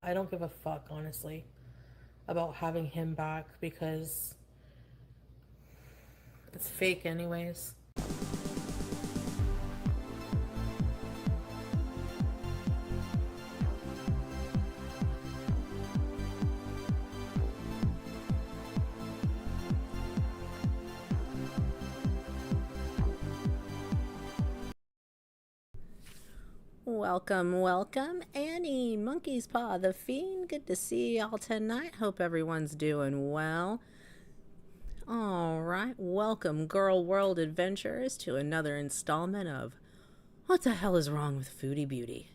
I don't give a fuck, honestly, about having him back because it's fake anyways. Welcome, Annie, Monkey's Paw, the Fiend. Good to see y'all tonight. Hope everyone's doing well. All right, welcome, Girl World Adventurers, to another installment of What the Hell is Wrong with Foodie Beauty?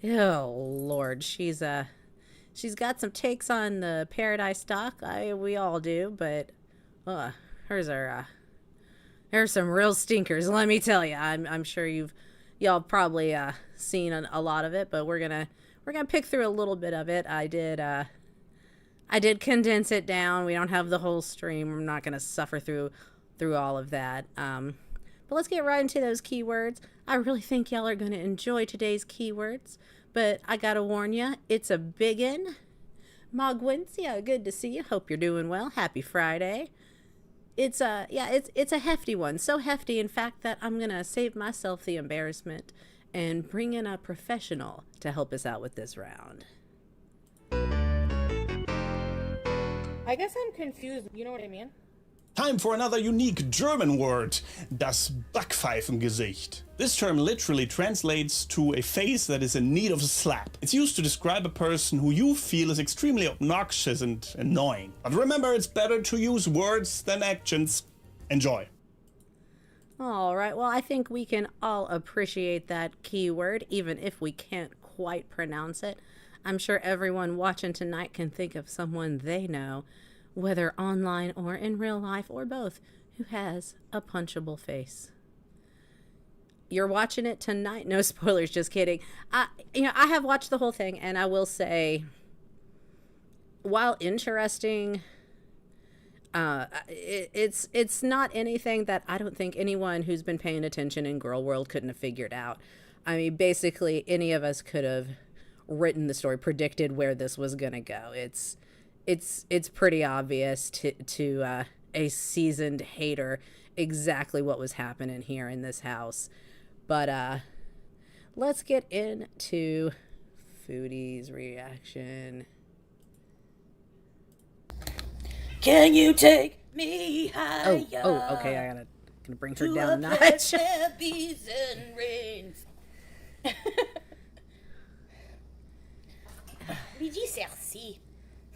Oh Lord, she's got some takes on the Pearadise stock. We all do, but hers are there's some real stinkers. Let me tell you. I'm sure y'all probably seen a lot of it, but we're gonna pick through a little bit of it. I did condense it down. We don't have the whole stream. I'm not gonna suffer through all of that. But let's get right into those keywords. I really think y'all are gonna enjoy today's keywords. But I gotta warn ya, it's a biggin. Magwincia, good to see you. Hope you're doing well. Happy Friday. It's a hefty one. So hefty, in fact, that I'm gonna save myself the embarrassment and bring in a professional to help us out with this round. I guess I'm confused. You know what I mean? Time for another unique German word, das Backpfeifengesicht. This term literally translates to a face that is in need of a slap. It's used to describe a person who you feel is extremely obnoxious and annoying. But remember, it's better to use words than actions. Enjoy. All right, well, I think we can all appreciate that keyword, even if we can't quite pronounce it. I'm sure everyone watching tonight can think of someone they know, whether online or in real life or both, who has a punchable face. You're watching it tonight. No spoilers, just kidding. I have watched the whole thing, and I will say, while interesting, it's not anything that I don't think anyone who's been paying attention in Girl World couldn't have figured out. I mean, basically, any of us could have written the story, predicted where this was gonna go. It's pretty obvious to a seasoned hater exactly what was happening here in this house. But let's get into Foodie's reaction. Can you take me higher? Oh, okay. I gonna bring her down a notch. Bees and rains. Luigi Cerci.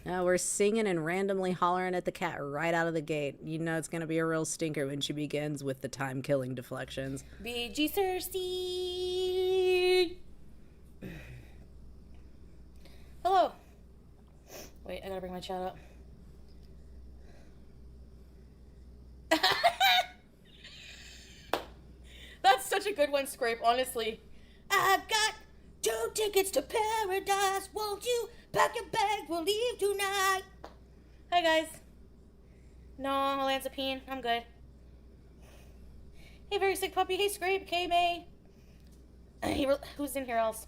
Now we're singing and randomly hollering at the cat right out of the gate. You know it's gonna be a real stinker when she begins with the time-killing deflections. BG Cersei. Hello. Wait, I gotta bring my chat up. That's such a good one, Scrape, honestly. I got 2 tickets to Paradise. Won't you pack your bag? We'll leave tonight. Hi, guys. No, Lanzapine. I'm good. Hey, very sick puppy. Hey, Scrape. K-May. Who's in here else?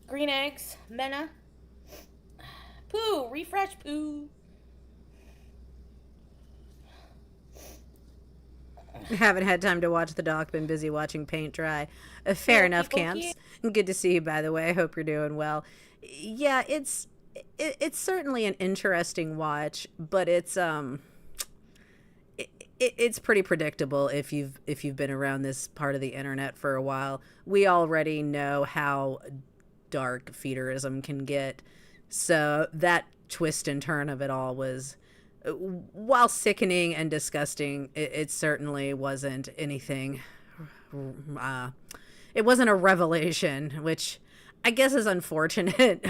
Green Eggs. Mena. Pooh. Refresh Pooh. Haven't had time to watch the doc, been busy watching paint dry. Fair enough, Camps. Good to see you, by the way. I hope you're doing well. Yeah, it's certainly an interesting watch, but it's pretty predictable if you've been around this part of the internet for a while. We already know how dark feederism can get, so that twist and turn of it all was, while sickening and disgusting, it certainly wasn't anything. It wasn't a revelation, which I guess is unfortunate.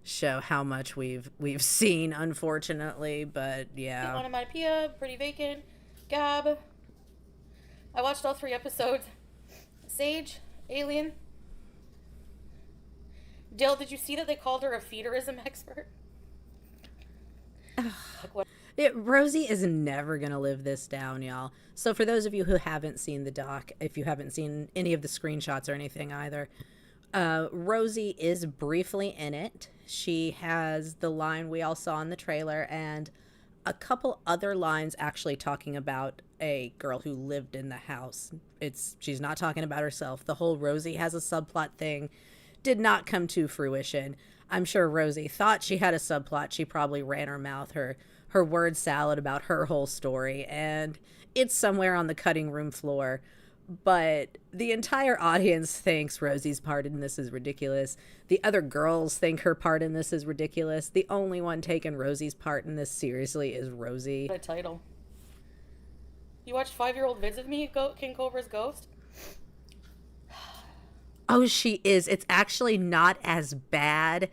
Show how much we've seen, unfortunately, but yeah. Onomatopoeia, Pretty Vacant, Gab. I watched all 3 episodes. Sage, Alien. Dill, did you see that they called her a feederism expert? Like what? Rosie is never going to live this down, y'all. So for those of you who haven't seen the doc, if you haven't seen any of the screenshots or anything either, Rosie is briefly in it. She has the line we all saw in the trailer and a couple other lines actually talking about a girl who lived in the house. She's not talking about herself. The whole Rosie has a subplot thing did not come to fruition. I'm sure Rosie thought she had a subplot. She probably ran her mouth, her word salad about her whole story, and it's somewhere on the cutting room floor. But the entire audience thinks Rosie's part in this is ridiculous. The other girls think her part in this is ridiculous. The only one taking Rosie's part in this seriously is Rosie. What a title. You watched 5-year-old vids with me, King Cobra's Ghost? Oh, she is. It's actually not as bad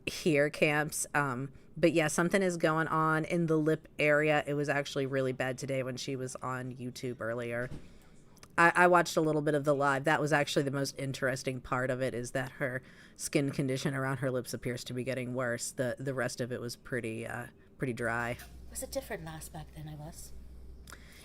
here, Camps. But yeah, something is going on in the lip area. It was actually really bad today when she was on YouTube earlier. I watched a little bit of the live. That was actually the most interesting part of it, is that her skin condition around her lips appears to be getting worse. The rest of it was pretty dry. It was a different lass back then, I was.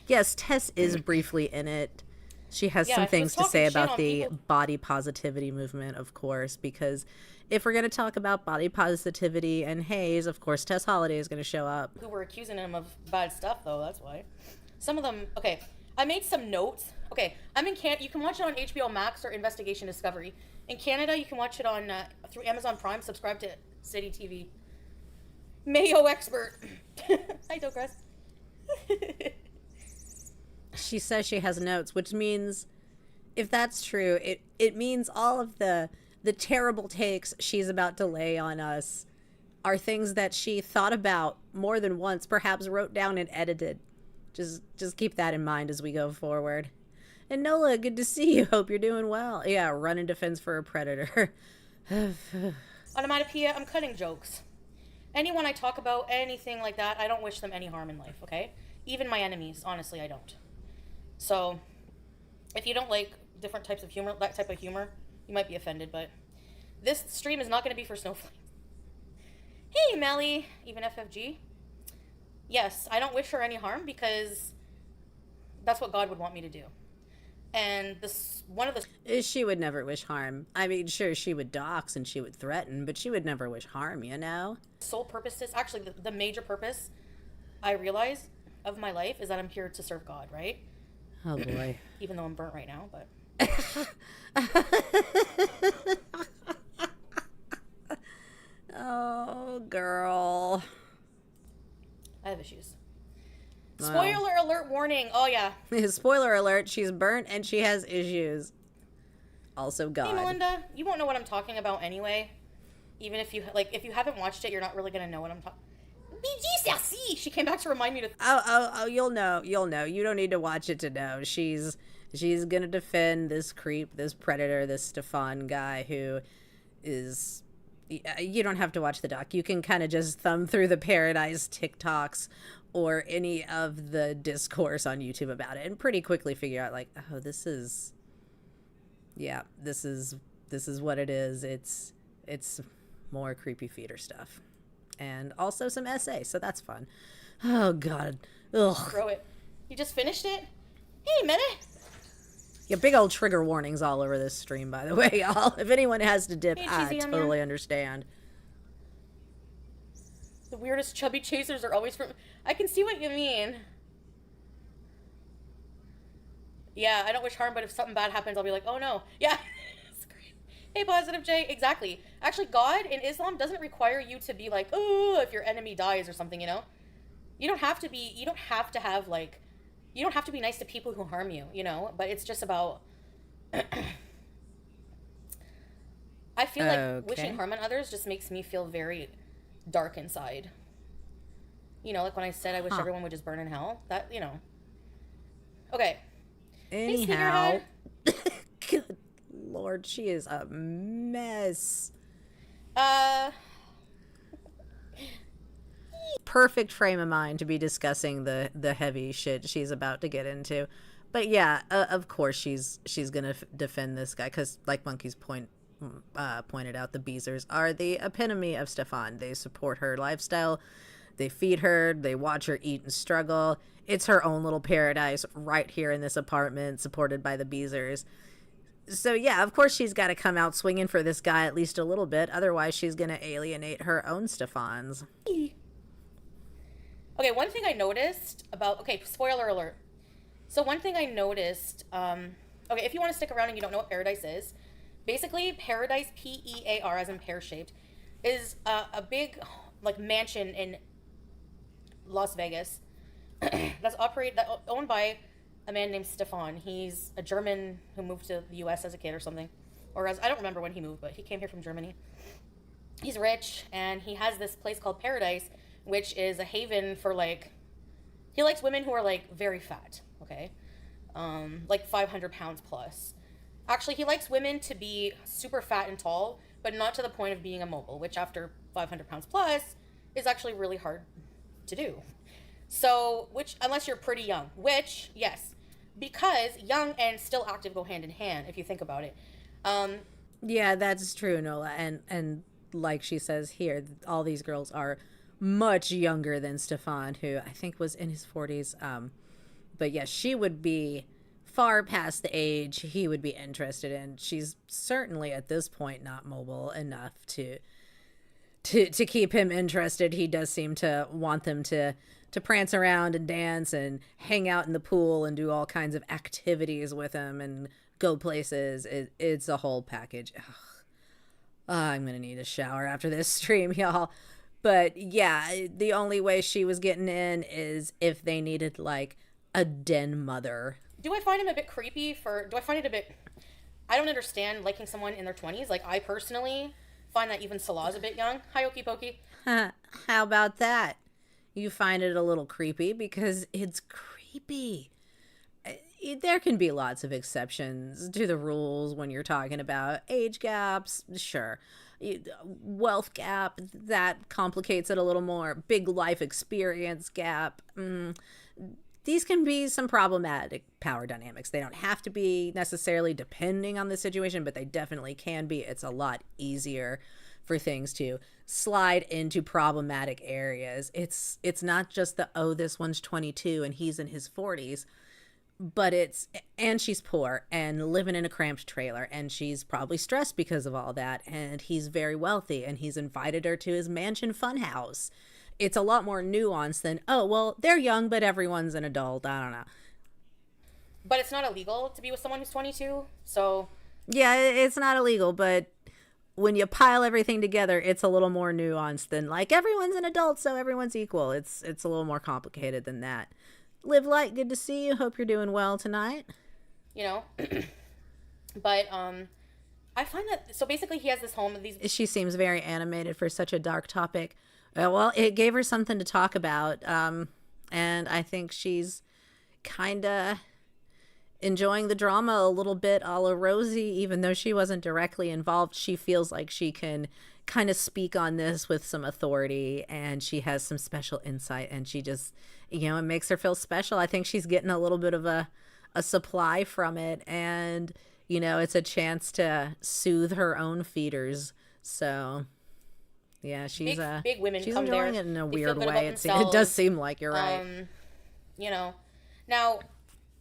Yes, Tess is briefly in it. She has some things to say about the body positivity movement, of course, because if we're going to talk about body positivity and haze, of course, Tess Holiday is going to show up. Who were accusing him of bad stuff, though, that's why. Some of them, okay, I made some notes. Okay, I'm in Canada. You can watch it on HBO Max or Investigation Discovery. In Canada, you can watch it on through Amazon Prime. Subscribe to City TV. Mayo expert. Hi, Docres. She says she has notes, which means, if that's true, it means all of the terrible takes she's about to lay on us are things that she thought about more than once, perhaps wrote down and edited. Just keep that in mind as we go forward. And Nola, good to see you. Hope you're doing well. Yeah, run in defense for a predator. Onomatopoeia, I'm cutting jokes. Anyone I talk about, anything like that, I don't wish them any harm in life, okay? Even my enemies, honestly, I don't. So, if you don't like different types of humor, that type of humor, you might be offended, but this stream is not going to be for snowflakes. Hey, Melly, even FFG. Yes, I don't wish her any harm because that's what God would want me to do. And this one of the... She would never wish harm. I mean, sure, she would dox and she would threaten, but she would never wish harm, you know? Sole purposes, actually, the major purpose I realize of my life is that I'm here to serve God, right? Oh, boy. Even though I'm burnt right now, but... Oh, girl. I have issues. Wow. Spoiler alert warning. Oh, yeah. Spoiler alert, she's burnt and she has issues. Also God. Hey, Melinda, you won't know what I'm talking about anyway. Even if you, if you haven't watched it, you're not really going to know what I'm talking about. She came back to remind me to... Oh, you'll know. You don't need to watch it to know. She's going to defend this creep, this predator, this Stefan guy who is... You don't have to watch the doc. You can kind of just thumb through the Pearadise TikToks or any of the discourse on YouTube about it and pretty quickly figure out, oh, this is what it is. It's more creepy feeder stuff. And also some essay, so that's fun. Oh, God. Ugh. Throw it. You just finished it? Hey, Meta. Yeah, big old trigger warnings all over this stream, by the way, y'all. If anyone has to dip, hey, I totally understand. The weirdest chubby chasers are always from... I can see what you mean. Yeah, I don't wish harm, but if something bad happens, I'll be like, oh no. Yeah. It's great. Hey, Positive J. Exactly. Actually, God in Islam doesn't require you to be like, oh, if your enemy dies or something, you know? You don't have to be nice to people who harm you, you know? But it's just about... I feel like wishing harm on others just makes me feel very dark inside. You know, like when I said I wish everyone would just burn in hell. That, you know. Okay. Anyhow. Hey, good Lord, she is a mess. Perfect frame of mind to be discussing the heavy shit she's about to get into. But yeah, of course she's gonna defend this guy because, like Monkey's pointed out, the Beezers are the epitome of Stefan. They support her lifestyle, they feed her, they watch her eat and struggle. It's her own little paradise right here in this apartment, supported by the Beezers. So yeah, of course she's got to come out swinging for this guy at least a little bit. Otherwise, she's going to alienate her own Stephans. Okay, one thing I noticed about... Okay, spoiler alert. So one thing I noticed... okay, if you want to stick around and you don't know what Pearadise is, basically, Pearadise, P-E-A-R, as in pear-shaped, is a big, like, mansion in Las Vegas that's owned by a man named Stefan. He's a German who moved to the U.S. as a kid or something. Or I don't remember when he moved, but he came here from Germany. He's rich, and he has this place called Pearadise, which is a haven for, like... He likes women who are, like, very fat, okay? Like 500 pounds plus. Actually, he likes women to be super fat and tall, but not to the point of being immobile, which after 500 pounds plus is actually really hard to do. So, unless you're pretty young, which, yes, because young and still active go hand in hand, if you think about it. Yeah, that's true, Nola. And like she says here, all these girls are much younger than Stefan, who I think was in his 40s. But yes, she would be far past the age he would be interested in. She's certainly at this point not mobile enough to keep him interested. He does seem to want them to prance around and dance and hang out in the pool and do all kinds of activities with him and go places. It's a whole package. I'm gonna need a shower after this stream, y'all. But yeah, the only way she was getting in is if they needed like a den mother. Do I find him a bit creepy do I find it a bit... I don't understand liking someone in their 20s. Like, I personally find that even Salah's a bit young. Hi, Okie Pokey. How about that? You find it a little creepy because it's creepy. There can be lots of exceptions to the rules when you're talking about age gaps, sure. Wealth gap, that complicates it a little more. Big life experience gap. These can be some problematic power dynamics. They don't have to be necessarily depending on the situation, but they definitely can be. It's a lot easier for things to slide into problematic areas. It's not just this one's 22 and he's in his 40s, but and she's poor and living in a cramped trailer, and she's probably stressed because of all that, and he's very wealthy and he's invited her to his mansion funhouse. It's a lot more nuanced than, oh, well, they're young, but everyone's an adult. I don't know. But it's not illegal to be with someone who's 22, so... Yeah, it's not illegal, but when you pile everything together, it's a little more nuanced than, like, everyone's an adult, so everyone's equal. It's a little more complicated than that. Live Light, good to see you. Hope you're doing well tonight. You know? But, I find that... So basically, he has this home... She seems very animated for such a dark topic. Well, it gave her something to talk about, and I think she's kind of enjoying the drama a little bit a la Rosie, even though she wasn't directly involved. She feels like she can kind of speak on this with some authority, and she has some special insight, and she just, it makes her feel special. I think she's getting a little bit of a supply from it, and, it's a chance to soothe her own feeders, so... Yeah, she's big women she's come enjoying there. it in a They weird feel good way. about It does seem like you're right. Now,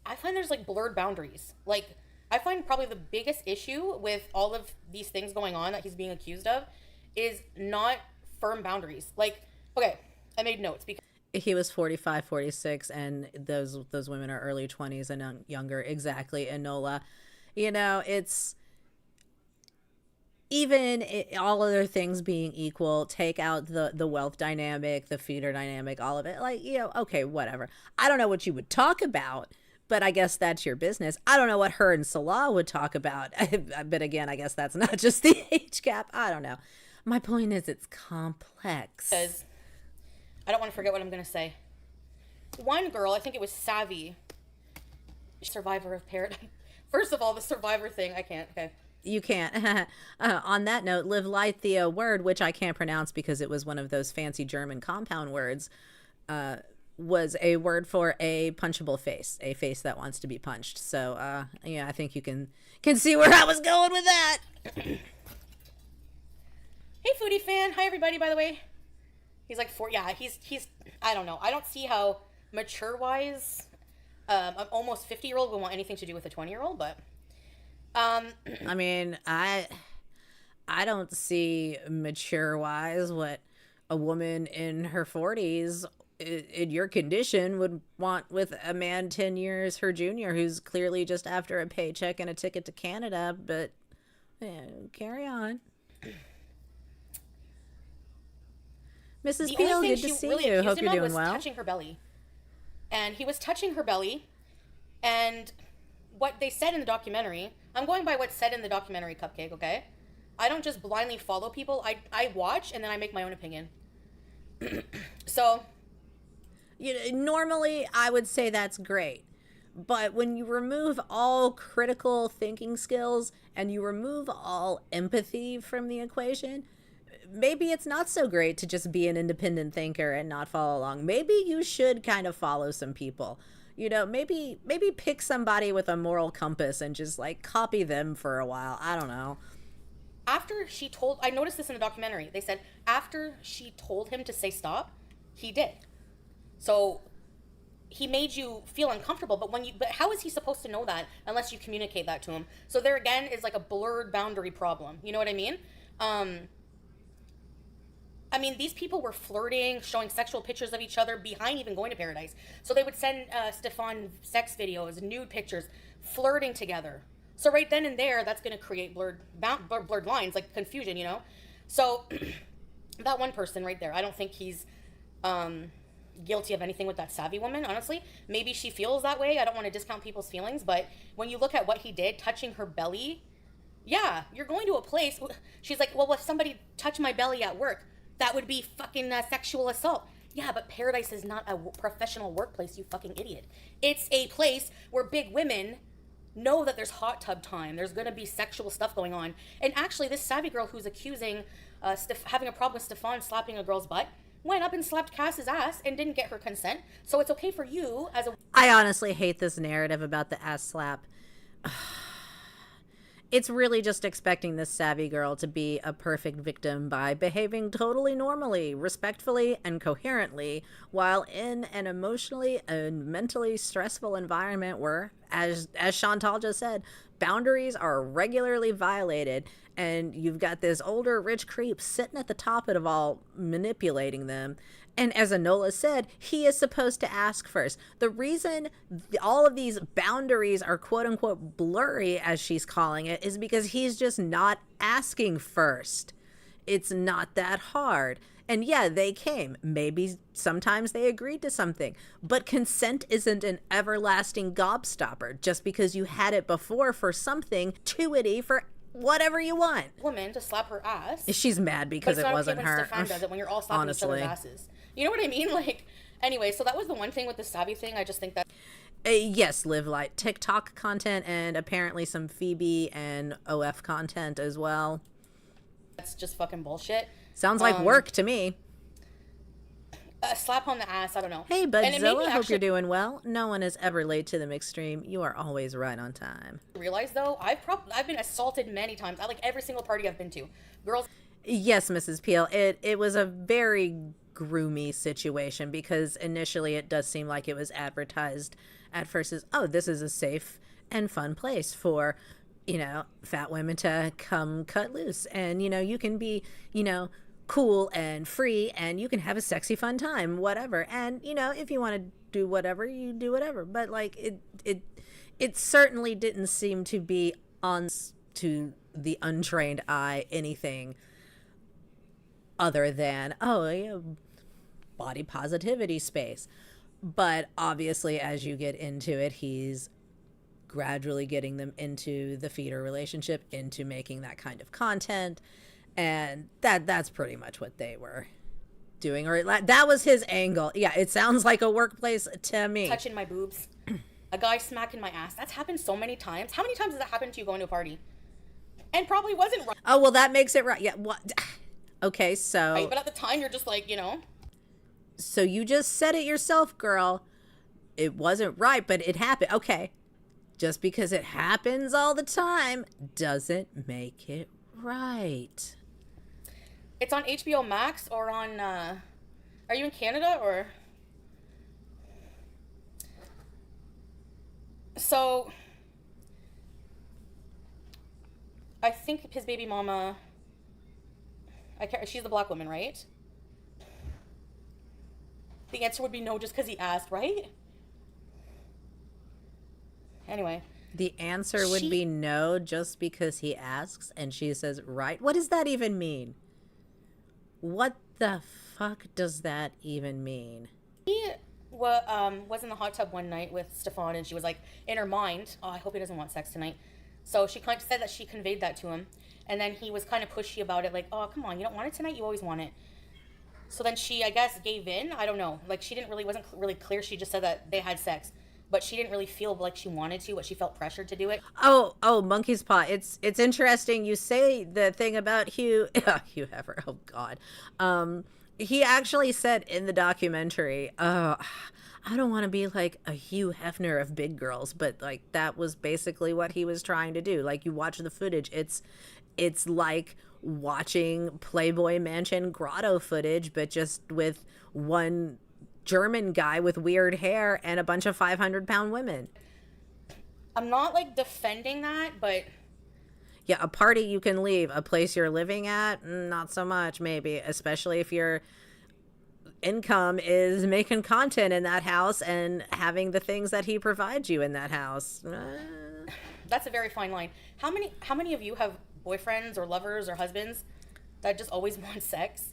I find there's like blurred boundaries. Like, I find probably the biggest issue with all of these things going on that he's being accused of is not firm boundaries. Like, okay, I made notes because he was 45, 46, and those women are early 20s and younger. Exactly, Enola. It's... Even all other things being equal, take out the wealth dynamic, the feeder dynamic, all of it. Like, okay, whatever. I don't know what you would talk about, but I guess that's your business. I don't know what her and Salah would talk about. But again, I guess that's not just the age gap. I don't know. My point is it's complex. Because I don't want to forget what I'm going to say. One girl, I think it was Savvy, survivor of Pearadise. First of all, the survivor thing, I can't. Okay. You can't. On that note, Live Light, the word, which I can't pronounce because it was one of those fancy German compound words, was a word for a punchable face, a face that wants to be punched. So, I think you can see where I was going with that. Hey, Foodie fan. Hi, everybody, by the way. He's like he's I don't know. I don't see how mature-wise an almost 50-year-old would want anything to do with a 20-year-old, but... I mean, I don't see mature wise what a woman in her 40s in your condition would want with a man 10 years her junior who's clearly just after a paycheck and a ticket to Canada, but carry on. Mrs. Peel, good to see you. Hope you're doing well. Touching her belly. And he was touching her belly, and what they said in the documentary, I'm going by what's said in the documentary, Cupcake, okay? I don't just blindly follow people. I watch, and then I make my own opinion. So, normally I would say that's great. But when you remove all critical thinking skills and you remove all empathy from the equation, maybe it's not so great to just be an independent thinker and not follow along. Maybe you should kind of follow some people. Maybe pick somebody with a moral compass and just like copy them for a while. I don't know. I noticed this in the documentary. They said after she told him to say stop, he did. So he made you feel uncomfortable, but how is he supposed to know that unless you communicate that to him? So there again is like a blurred boundary problem. You know what I mean? These people were flirting, showing sexual pictures of each other behind even going to Pearadise. So they would send Stefan sex videos, nude pictures, flirting together. So right then and there, that's going to create blurred lines, like confusion, So that one person right there, I don't think he's guilty of anything with that savvy woman, honestly. Maybe she feels that way. I don't want to discount people's feelings, but when you look at what he did, touching her belly, yeah, you're going to a place. She's like, well, if somebody touched my belly at work, that would be fucking sexual assault. Yeah, but Pearadise is not a professional workplace, you fucking idiot. It's a place where big women know that there's hot tub time. There's going to be sexual stuff going on. And actually, this savvy girl who's accusing having a problem with Stefan slapping a girl's butt went up and slapped Cass's ass and didn't get her consent. So it's okay for you as a... I honestly hate this narrative about the ass slap. It's really just expecting this savvy girl to be a perfect victim by behaving totally normally, respectfully, and coherently while in an emotionally and mentally stressful environment where, as Chantal just said, boundaries are regularly violated, and you've got this older rich creep sitting at the top of it all manipulating them. And as Enola said, he is supposed to ask first. The reason all of these boundaries are quote unquote blurry, as she's calling it, is because he's just not asking first. It's not that hard. And yeah, they came. Maybe sometimes they agreed to something. But consent isn't an everlasting gobstopper just because you had it before for something too-itty for whatever you want. Woman to slap her ass. She's mad because it wasn't her. Stefan does it when you're all slapping each other's asses. You know what I mean? Like, anyway, so that was the one thing with the savvy thing. I just think that... yes, Live Light. TikTok content and apparently some Phoebe and OF content as well. That's just fucking bullshit. Sounds like work to me. A slap on the ass, I don't know. Hey, Budzilla, hope you're doing well. No one is ever late to the McStream. You are always right on time. Realize, though, I've been assaulted many times. I like every single party I've been to. Girls... Yes, Mrs. Peel. It was a very groomy situation because initially it does seem like it was advertised at first as, oh, this is a safe and fun place for, fat women to come cut loose. And, you can be, cool and free and you can have a sexy, fun time, whatever. And, if you want to do whatever, you do whatever. But like it certainly didn't seem to be on to the untrained eye anything other than, body positivity space. But obviously, as you get into it, he's gradually getting them into the feeder relationship, into making that kind of content. And that's pretty much what they were doing. Or that was his angle. Yeah, it sounds like a workplace to me. Touching my boobs. A guy smacking my ass. That's happened so many times. How many times has that happened to you going to a party? And probably wasn't right. Oh, well, that makes it right. Yeah, what? Okay, so... Right, but at the time, you're just like, So you just said it yourself, girl. It wasn't right, but it happened. Okay. Just because it happens all the time doesn't make it right. It's on HBO Max or on... Are you in Canada or... So... I think his baby mama, she's the black woman, right? The answer would be no just because he asked, right? Anyway. The answer would be no just because he asks, and she says, right? What does that even mean? What the fuck does that even mean? He was in the hot tub one night with Stefan, and she was like, in her mind, oh, I hope he doesn't want sex tonight. So she kind of said that she conveyed that to him. And then he was kind of pushy about it, like, oh, come on, you don't want it tonight? You always want it. So then she, I guess, gave in. I don't know. Like, wasn't really clear. She just said that they had sex. But she didn't really feel like she wanted to, but she felt pressured to do it. Oh, monkey's paw. It's interesting. You say the thing about Hugh Hefner. Oh God. He actually said in the documentary, I don't want to be like a Hugh Hefner of big girls, but like that was basically what he was trying to do. Like you watch the footage, it's like watching Playboy Mansion grotto footage, but just with one German guy with weird hair and a bunch of 500-pound women. I'm not like defending that, but yeah, a party you can leave, a place you're living at, not so much, maybe, especially if your income is making content in that house and having the things that he provides you in that house. That's a very fine line. How many of you have boyfriends or lovers or husbands that just always want sex?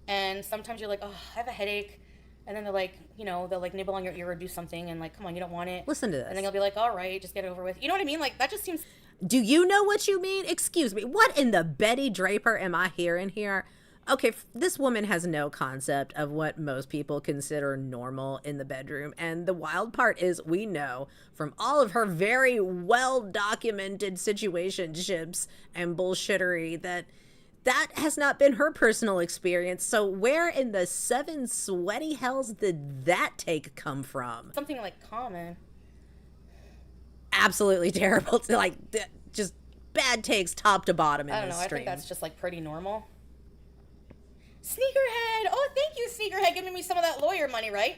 And sometimes you're like, oh, I have a headache. And then they're like, they'll like nibble on your ear or do something and like, come on, you don't want it. Listen to this. And then you'll be like, all right, just get it over with. You know what I mean? Like that just seems. Do you know what you mean? Excuse me. What in the Betty Draper am I hearing here? Okay, this woman has no concept of what most people consider normal in the bedroom. And the wild part is we know from all of her very well-documented situationships and bullshittery that has not been her personal experience. So where in the seven sweaty hells did that take come from? Something like common. Absolutely terrible. Like, just bad takes top to bottom in this stream. I think that's just like pretty normal. Sneakerhead! Oh, thank you, Sneakerhead, giving me some of that lawyer money, right?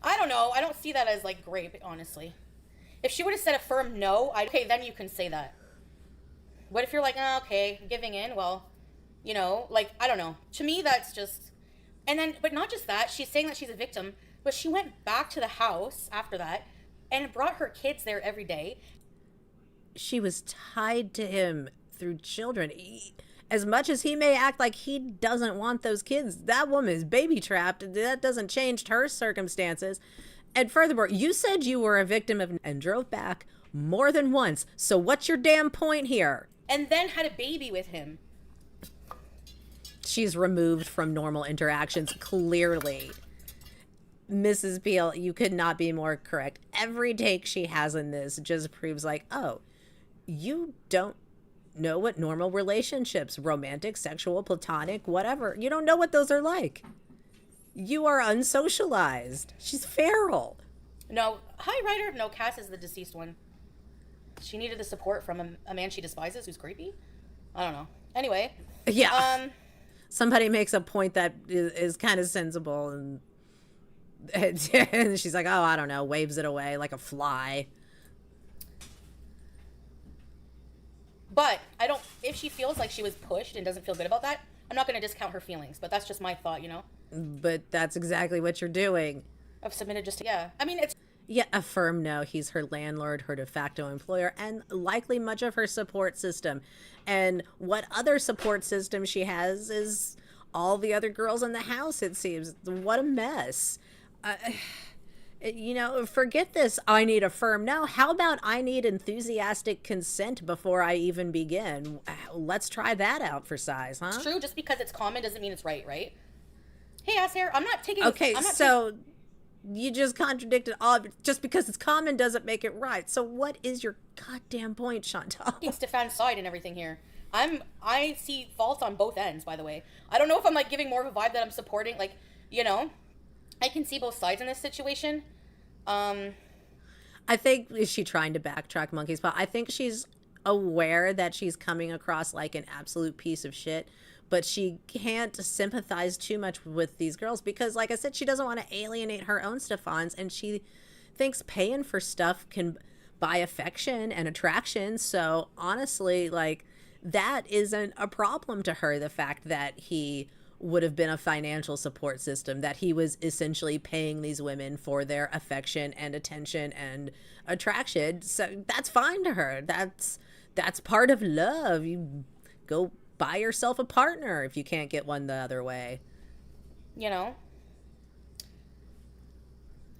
I don't know. I don't see that as like great, honestly. If she would have said a firm no, okay, then you can say that. What if you're like, oh, okay, giving in? Well, like, I don't know. To me, that's just... And then, but not just that. She's saying that she's a victim, but she went back to the house after that and brought her kids there every day. She was tied to him through children. As much as he may act like he doesn't want those kids, that woman is baby trapped. That doesn't change her circumstances. And furthermore, you said you were a victim of and drove back more than once. So what's your damn point here? And then had a baby with him. She's removed from normal interactions, clearly. Mrs. Peel, you could not be more correct. Every take she has in this just proves like, oh, you don't know what normal relationships, romantic, sexual, platonic, whatever. You don't know what those are like. You are unsocialized. She's feral. No, hi, Ryder. No, Cass is the deceased one. She needed the support from a man she despises who's creepy. I don't know. Anyway. Yeah. Somebody makes a point that is kind of sensible and she's like, oh, I don't know, waves it away like a fly. But if she feels like she was pushed and doesn't feel good about that, I'm not going to discount her feelings. But that's just my thought, But that's exactly what you're doing. I've submitted just to, yeah. I mean, it's... Yeah, a firm no. He's her landlord, her de facto employer, and likely much of her support system. And what other support system she has is all the other girls in the house, it seems. What a mess. Forget this, I need a firm no. How about I need enthusiastic consent before I even begin? Let's try that out for size, huh? It's true. Just because it's common doesn't mean it's right? Hey, Asshair, I'm not taking... Okay, so... You just contradicted all of it. Just because it's common doesn't make it right. So what is your goddamn point, Chantal? Stefan's side and everything here. I see faults on both ends, by the way. I don't know if I'm like giving more of a vibe that I'm supporting. Like, I can see both sides in this situation. I think, is she trying to backtrack Monkey's Paw? I think she's aware that she's coming across like an absolute piece of shit. But she can't sympathize too much with these girls because, like I said, she doesn't want to alienate her own Stefans, and she thinks paying for stuff can by affection and attraction. So honestly, like, that isn't a problem to her. The fact that he would have been a financial support system, that he was essentially paying these women for their affection and attention and attraction. So that's fine to her. That's part of love. You go buy yourself a partner if you can't get one the other way. You know?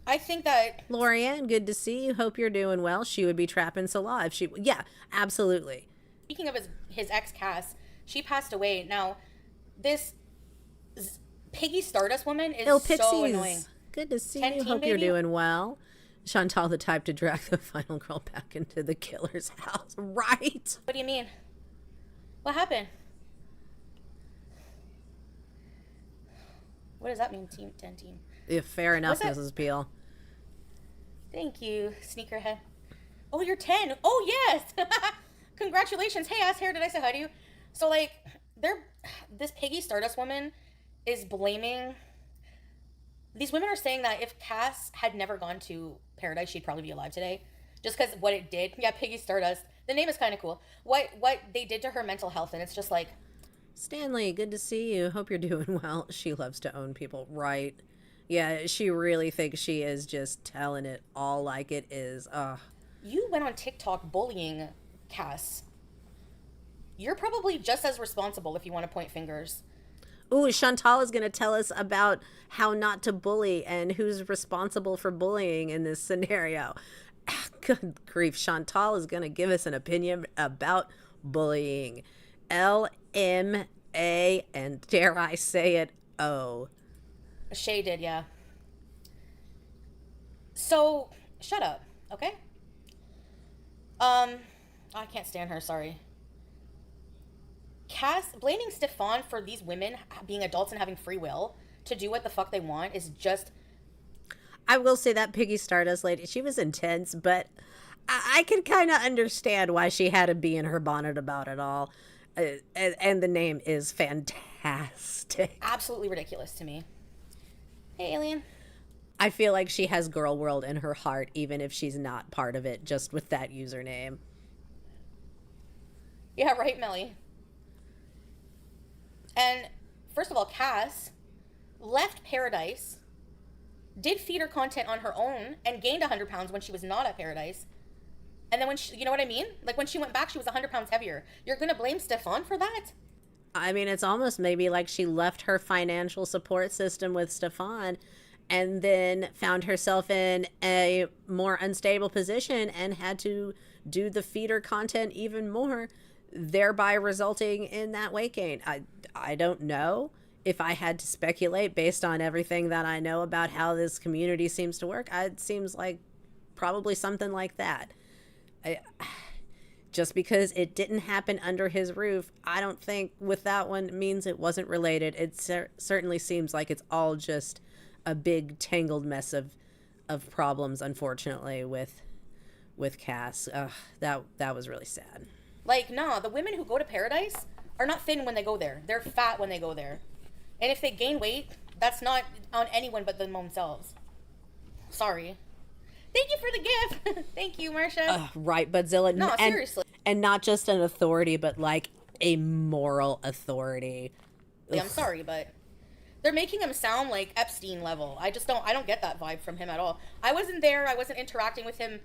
I think that... Lorianne, good to see you. Hope you're doing well. She would be trapping Salah if she... Yeah, absolutely. Speaking of his ex Cass, she passed away. Now, this Piggy Stardust woman is so annoying. Good to see Teen you. Hope baby? you're doing well. Chantal, the type to drag the final girl back into the killer's house. Right. What do you mean? What happened? What does that mean, team? Yeah, fair enough, What's that? Mrs. Peel. Thank you, sneakerhead. Oh, you're 10. Oh, yes. Congratulations. Hey, ass hair, did I say hi to you? So, like, this Piggy Stardust woman is blaming... These women are saying that if Cass had never gone to Paradise, she'd probably be alive today. Just because what it did. Yeah, Piggy Stardust. The name is kind of cool. What they did to her mental health, and it's just like... Stanley, good to see you. Hope you're doing well. She loves to own people, right? Yeah, she really thinks she is just telling it all like it is. Ugh. You went on TikTok bullying Cass. You're probably just as responsible if you want to point fingers. Ooh, Chantal is going to tell us about how not to bully and who's responsible for bullying in this scenario. Good grief. Chantal is going to give us an opinion about bullying. LMA, and dare I say it, O. Shay did, yeah. So, shut up, okay? I can't stand her, sorry. Cass, blaming Stefan for these women being adults and having free will to do what the fuck they want is just... I will say that Piggy Stardust lady, she was intense, but I can kind of understand why she had to be in her bonnet about it all. And the name is fantastic. Absolutely ridiculous to me. Hey, alien. I feel like she has Girl World in her heart, even if she's not part of it, just with that username. Yeah, right, Melly. And first of all, Cass left Paradise, did feeder content on her own, and gained 100 pounds when she was not at Paradise. And then when she, you know what I mean? Like when she went back, she was 100 pounds heavier. You're going to blame Stefan for that? I mean, it's almost maybe like she left her financial support system with Stefan and then found herself in a more unstable position and had to do the feeder content even more, thereby resulting in that weight gain. I don't know. If I had to speculate based on everything that I know about how this community seems to work, it seems like probably something like that. Just because it didn't happen under his roof, I don't think with that one means it wasn't related. It certainly seems like it's all just a big tangled mess of problems, unfortunately, with Cass. That was really sad. Like, nah, the women who go to Paradise are not thin when they go there. They're fat when they go there. And if they gain weight, that's not on anyone but themselves. Sorry. Thank you for the gift. Thank you, Marcia. Right, Budzilla. No, seriously. And not just an authority, but like a moral authority. Yeah, I'm sorry, but they're making him sound like Epstein level. I don't get that vibe from him at all. I wasn't there. I wasn't interacting with him,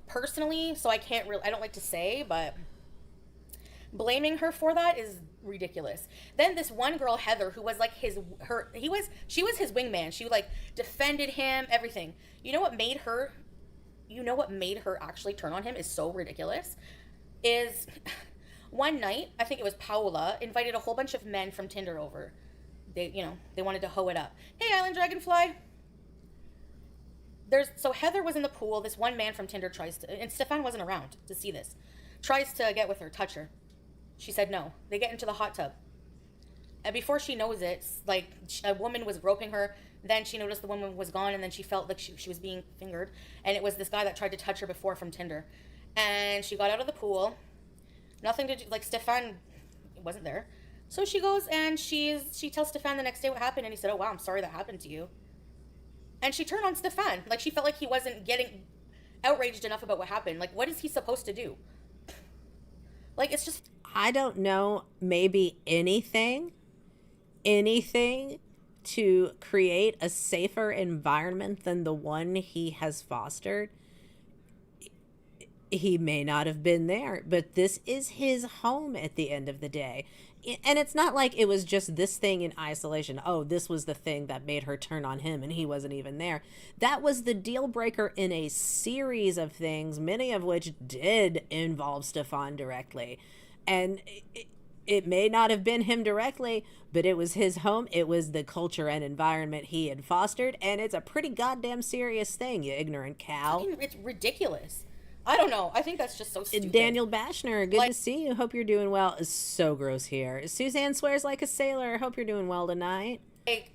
personally, so I don't like to say, but blaming her for that is ridiculous. Then this one girl, Heather, who was like she was his wingman. She like defended him, everything. You know what made her actually turn on him is so ridiculous. Is one night, I think it was Paola, invited a whole bunch of men from Tinder over. They wanted to hoe it up. Hey, Island Dragonfly. So Heather was in the pool. This one man from Tinder and Stefan wasn't around to see this, tries to get with her, touch her. She said no. They get into the hot tub. And before she knows it, like, a woman was groping her. Then she noticed the woman was gone, and then she felt like she was being fingered. And it was this guy that tried to touch her before from Tinder. And she got out of the pool. Nothing to do, like, Stefan wasn't there. So she goes and she tells Stefan the next day what happened. And he said, oh, wow, I'm sorry that happened to you. And she turned on Stefan. Like, she felt like he wasn't getting outraged enough about what happened. Like, what is he supposed to do? Like, it's just... I don't know, maybe anything to create a safer environment than the one he has fostered. He may not have been there, but this is his home at the end of the day. And it's not like it was just this thing in isolation. Oh, this was the thing that made her turn on him and he wasn't even there. That was the deal breaker in a series of things, many of which did involve Stefan directly. And it may not have been him directly, but it was his home. It was the culture and environment he had fostered. And it's a pretty goddamn serious thing, you ignorant cow. It's ridiculous. I don't know. I think that's just so stupid. Daniel Bashner, good to see you. Hope you're doing well. It's so gross here. Suzanne swears like a sailor. Hope you're doing well tonight. Like,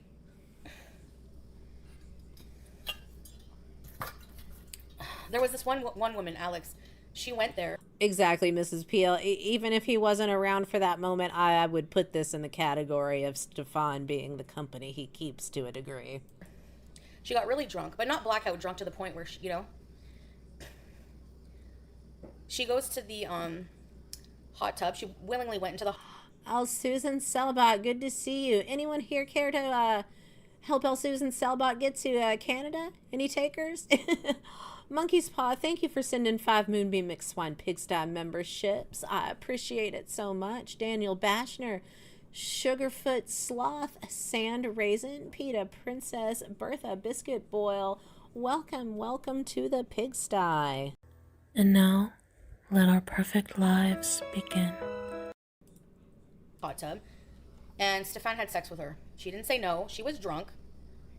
there was this one woman, Alex. She went there. Exactly, Mrs. Peel. Even if he wasn't around for that moment, I would put this in the category of Stefan being the company he keeps to a degree. She got really drunk, but not blackout drunk to the point where she, she goes to the hot tub. She willingly went into the... Oh, Susan Selbot, good to see you. Anyone here care to help El Susan Selbot get to Canada? Any takers? Monkey's Paw, thank you for sending 5 Moonbeam McSwine Pigsty memberships. I appreciate it so much. Daniel Bashner, Sugarfoot Sloth, Sand Raisin, Peta Princess, Bertha Biscuit Boil. Welcome to the pigsty. And now, let our perfect lives begin. Hot tub. And Stefan had sex with her. She didn't say no. She was drunk,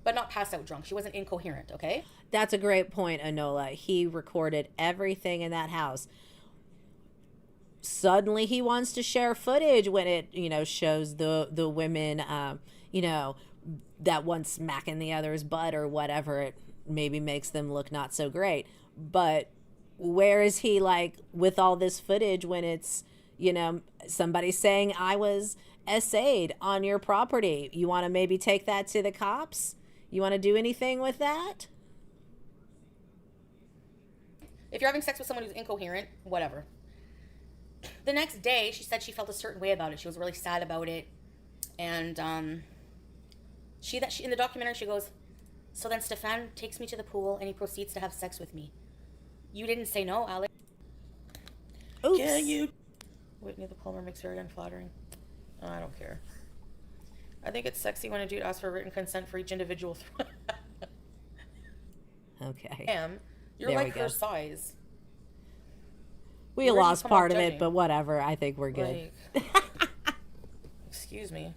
but not passed out drunk. She wasn't incoherent, okay? That's a great point, Enola. He recorded everything in that house. Suddenly he wants to share footage when it, shows the women, that one smacking the other's butt or whatever. It maybe makes them look not so great. But where is he, like, with all this footage when it's, somebody saying I was essayed on your property? You want to maybe take that to the cops? You want to do anything with that? If you're having sex with someone who's incoherent, whatever. The next day, she said she felt a certain way about it. She was really sad about it. And she in the documentary, she goes, so then Stefan takes me to the pool and he proceeds to have sex with me. You didn't say no, Alex. Oops. Yeah, you... Whitney the Palmer makes very unflattering. Oh, I don't care. I think it's sexy when a dude asks for written consent for each individual. Okay. You're there like her size. We lost part of it, but whatever. I think we're good. Like, excuse me.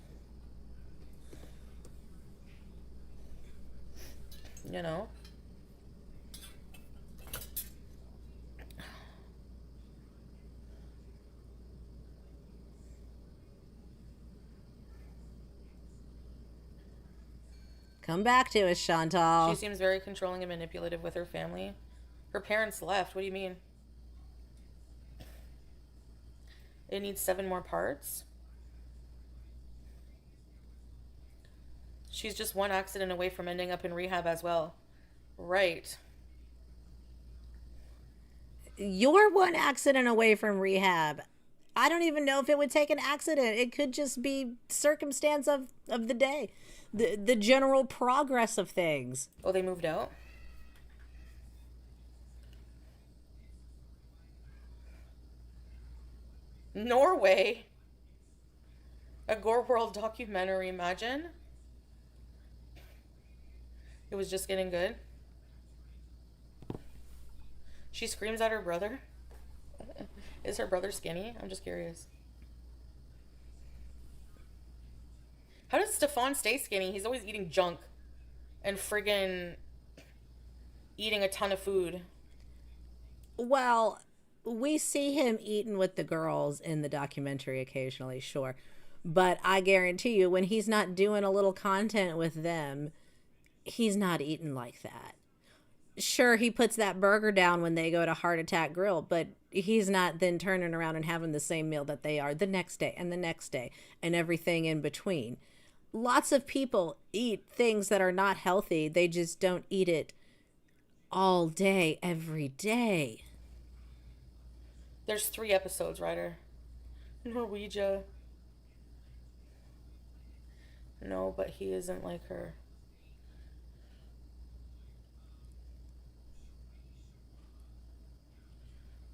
Come back to us, Chantal. She seems very controlling and manipulative with her family. Her parents left. What do you mean? It needs 7 more parts? She's just one accident away from ending up in rehab as well. Right. You're one accident away from rehab. I don't even know if it would take an accident. It could just be circumstance of the day. The general progress of things. Oh, they moved out? Norway? A gorlworld documentary, imagine? It was just getting good. She screams at her brother. Is her brother skinny? I'm just curious. How does Stefan stay skinny? He's always eating junk and friggin' eating a ton of food. Well, we see him eating with the girls in the documentary occasionally, sure. But I guarantee you, when he's not doing a little content with them, he's not eating like that. Sure, he puts that burger down when they go to Heart Attack Grill, but he's not then turning around and having the same meal that they are the next day and the next day and everything in between. Lots of people eat things that are not healthy. They just don't eat it all day, every day. There's 3 episodes, Ryder. Norwegia. No, but he isn't like her.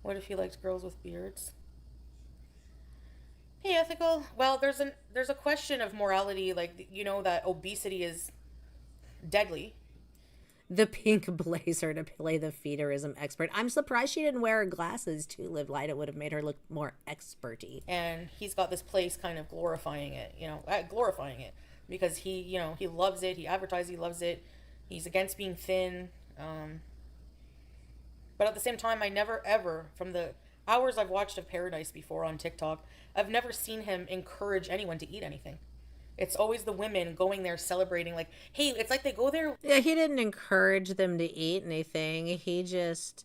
What if he liked girls with beards? Hey, ethical. Well, there's a question of morality, like, you know, that obesity is deadly. The pink blazer to play the feederism expert. I'm surprised she didn't wear her glasses to live light. It would have made her look more experty. And he's got this place kind of glorifying it, glorifying it because he loves it. He advertises he loves it. He's against being thin. But at the same time, I never ever, from the hours I've watched of Pearadise before on TikTok, I've never seen him encourage anyone to eat anything. It's always the women going there celebrating, like, hey, it's like they go there. Yeah, he didn't encourage them to eat anything. He just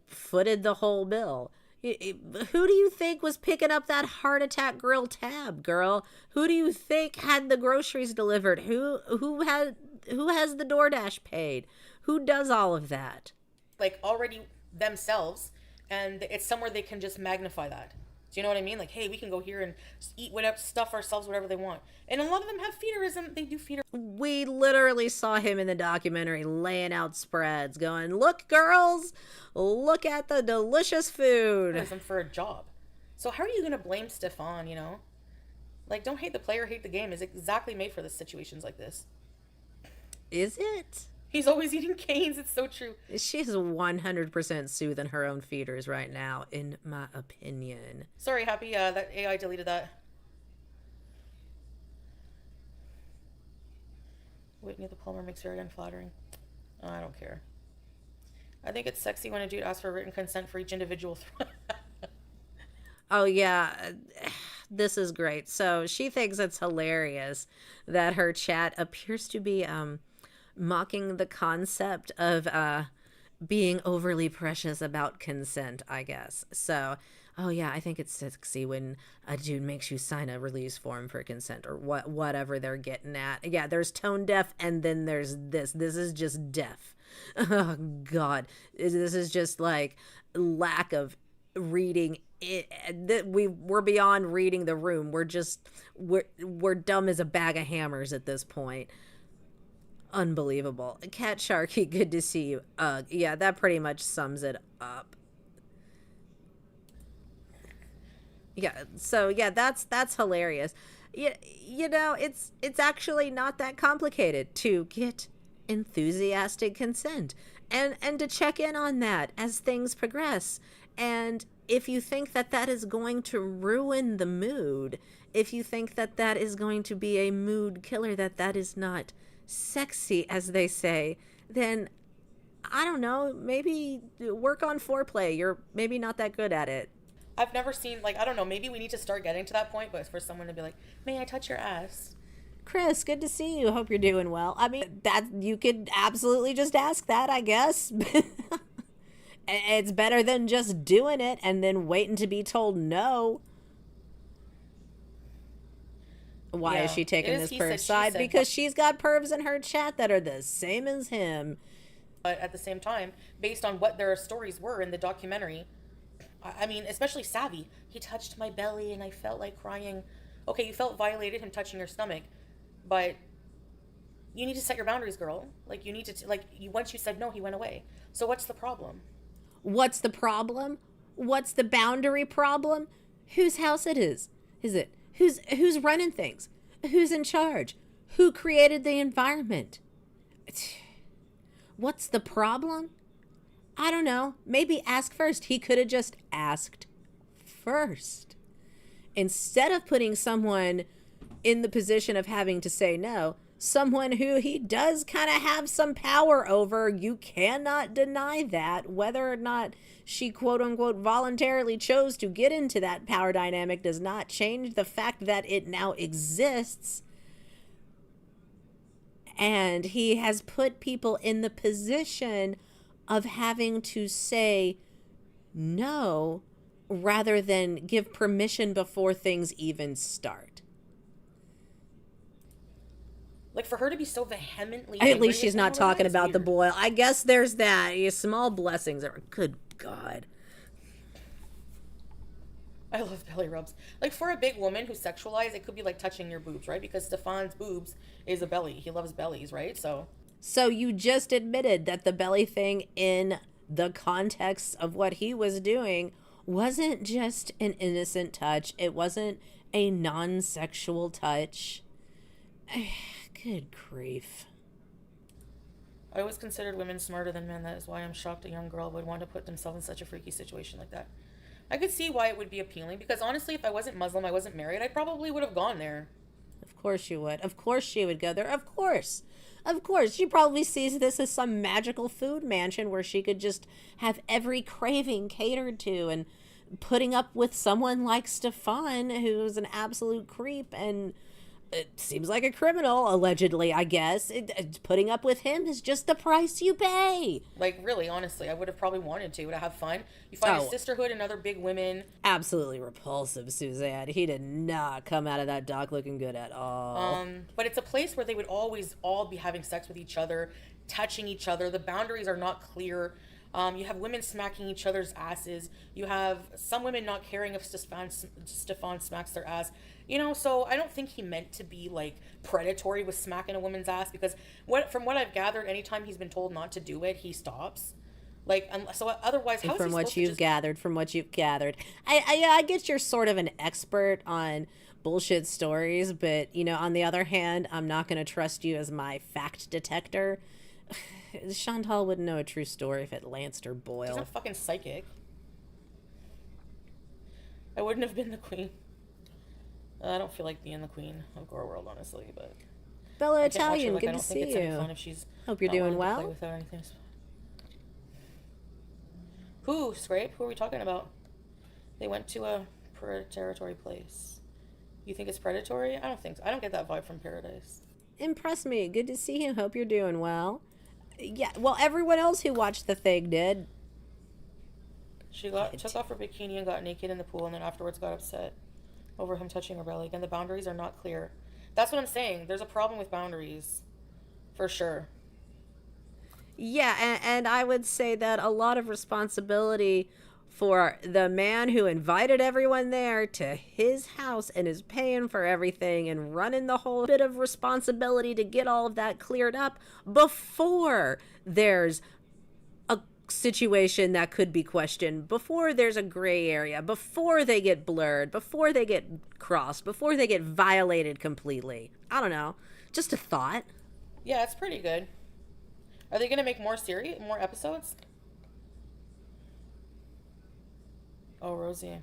footed the whole bill. Who do you think was picking up that heart attack grill tab, girl? Who do you think had the groceries delivered? Who has the DoorDash paid? Who does all of that? Like, already themselves, and it's somewhere they can just magnify that. Do you know what I mean? Like, hey, we can go here and eat whatever, stuff ourselves, whatever they want. And a lot of them have feederism. They do feeder. We literally saw him in the documentary laying out spreads, going, look, girls, look at the delicious food. For a job. So how are you going to blame Stefan, you know? Like, don't hate the player, hate the game. Is exactly made for the situations like this. Is it? He's always eating canes. It's so true. She's 100% soothing her own feeders right now, in my opinion. Sorry, Happy. That AI deleted that. Whitney the Palmer makes very unflattering. Oh, I don't care. I think it's sexy when a dude asks for written consent for each individual. Oh, yeah. This is great. So she thinks it's hilarious that her chat appears to be mocking the concept of being overly precious about consent, I guess. So, oh yeah, I think it's sexy when a dude makes you sign a release form for consent or whatever they're getting at. Yeah, there's tone deaf and then there's this. This is just deaf. Oh God, this is just like lack of reading it. We're beyond reading the room. We're dumb as a bag of hammers at this point. Unbelievable. Cat Sharky, good to see you. Yeah, that pretty much sums it up. Yeah, so yeah, that's hilarious. You know, it's actually not that complicated to get enthusiastic consent and to check in on that as things progress. And if you think that that is going to ruin the mood, if you think that that is going to be a mood killer, that is not sexy, as they say, then I don't know, maybe work on foreplay. You're maybe not that good at it. I've never seen, like, I don't know, maybe we need to start getting to that point, but it's for someone to be like, may I touch your ass? Chris, good to see you. Hope you're doing well. I mean, that you could absolutely just ask that, I guess. It's better than just doing it and then waiting to be told no. Why is she taking this perv side? Because she's got pervs in her chat that are the same as him. But at the same time, based on what their stories were in the documentary, I mean, especially Savvy, he touched my belly and I felt like crying. Okay, you felt violated, him touching your stomach, but you need to set your boundaries, girl. Like, you need to, once you said no, he went away. So what's the problem? What's the problem? What's the boundary problem? Whose house it is? Is it? Who's running things? Who's in charge? Who created the environment? What's the problem? I don't know. Maybe ask first. He could have just asked first. Instead of putting someone in the position of having to say no, someone who he does kind of have some power over, you cannot deny that. Whether or not she quote unquote voluntarily chose to get into that power dynamic does not change the fact that it now exists. And he has put people in the position of having to say no rather than give permission before things even start. Like, for her to be so vehemently At angry least she's with not him over that talking is about the weird. boil. I guess there's that. Small blessings are, good God. I love belly rubs. Like, for a big woman who's sexualized, it could be like touching your boobs, right? Because Stefan's boobs is a belly. He loves bellies, right? So you just admitted that the belly thing in the context of what he was doing wasn't just an innocent touch. It wasn't a non-sexual touch. Good grief. I always considered women smarter than men. That is why I'm shocked a young girl would want to put themselves in such a freaky situation like that. I could see why it would be appealing, because honestly, if I wasn't Muslim, I wasn't married, I probably would have gone there. Of course you would. Of course she would go there. Of course. Of course. She probably sees this as some magical food mansion where she could just have every craving catered to, and putting up with someone like Stefan, who's an absolute creep and it seems like a criminal, allegedly, I guess. Putting up with him is just the price you pay. Like, really, honestly, I would have probably wanted to have fun. You find a sisterhood and other big women. Absolutely repulsive, Suzanne. He did not come out of that dock looking good at all. But it's a place where they would always all be having sex with each other, touching each other. The boundaries are not clear. You have women smacking each other's asses. You have some women not caring if Stefan smacks their ass. You know, so I don't think he meant to be, like, predatory with smacking a woman's ass, because from what I've gathered, anytime he's been told not to do it, he stops. Like, so otherwise, how is he from what supposed to you've just... gathered, I guess you're sort of an expert on bullshit stories, but, you know, on the other hand, I'm not going to trust you as my fact detector. Chantal wouldn't know a true story if it lanced or boiled. She's not fucking psychic. I wouldn't have been the queen. I don't feel like being the queen of gorlworld, honestly, but... Bella Italian, good to see you. Hope you're doing well. Who, Scrape? Who are we talking about? They went to a predatory place. You think it's predatory? I don't think so. I don't get that vibe from Pearadise. Impress me. Good to see you. Hope you're doing well. Yeah, well, everyone else who watched the thing did. She took off her bikini and got naked in the pool, and then afterwards got upset over him touching her belly. Again, the boundaries are not clear. That's what I'm saying. There's a problem with boundaries. For sure. Yeah, and I would say that a lot of responsibility for the man who invited everyone there to his house and is paying for everything and running the whole bit of responsibility to get all of that cleared up before there's a situation that could be questioned, before there's a gray area, before they get blurred, before they get crossed, before they get violated completely. I don't know. Just a thought. Yeah, it's pretty good. Are they going to make more episodes? Oh, Rosie.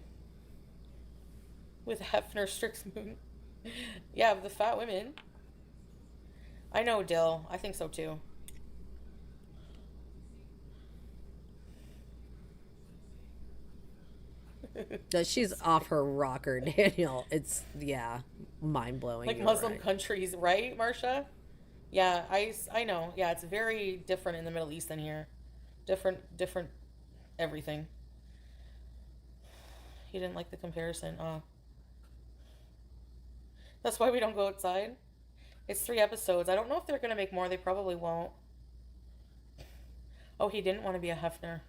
With Hefner Strixmoon. Yeah, the fat women. I know, Dill. I think so, too. She's off her rocker, Daniel. It's, yeah, mind-blowing. Like Muslim countries, right, Marsha? Yeah, I know. Yeah, it's very different in the Middle East than here. Different everything. He didn't like the comparison. Oh. That's why we don't go outside. It's 3 episodes. I don't know if they're going to make more. They probably won't. Oh, he didn't want to be a Hefner.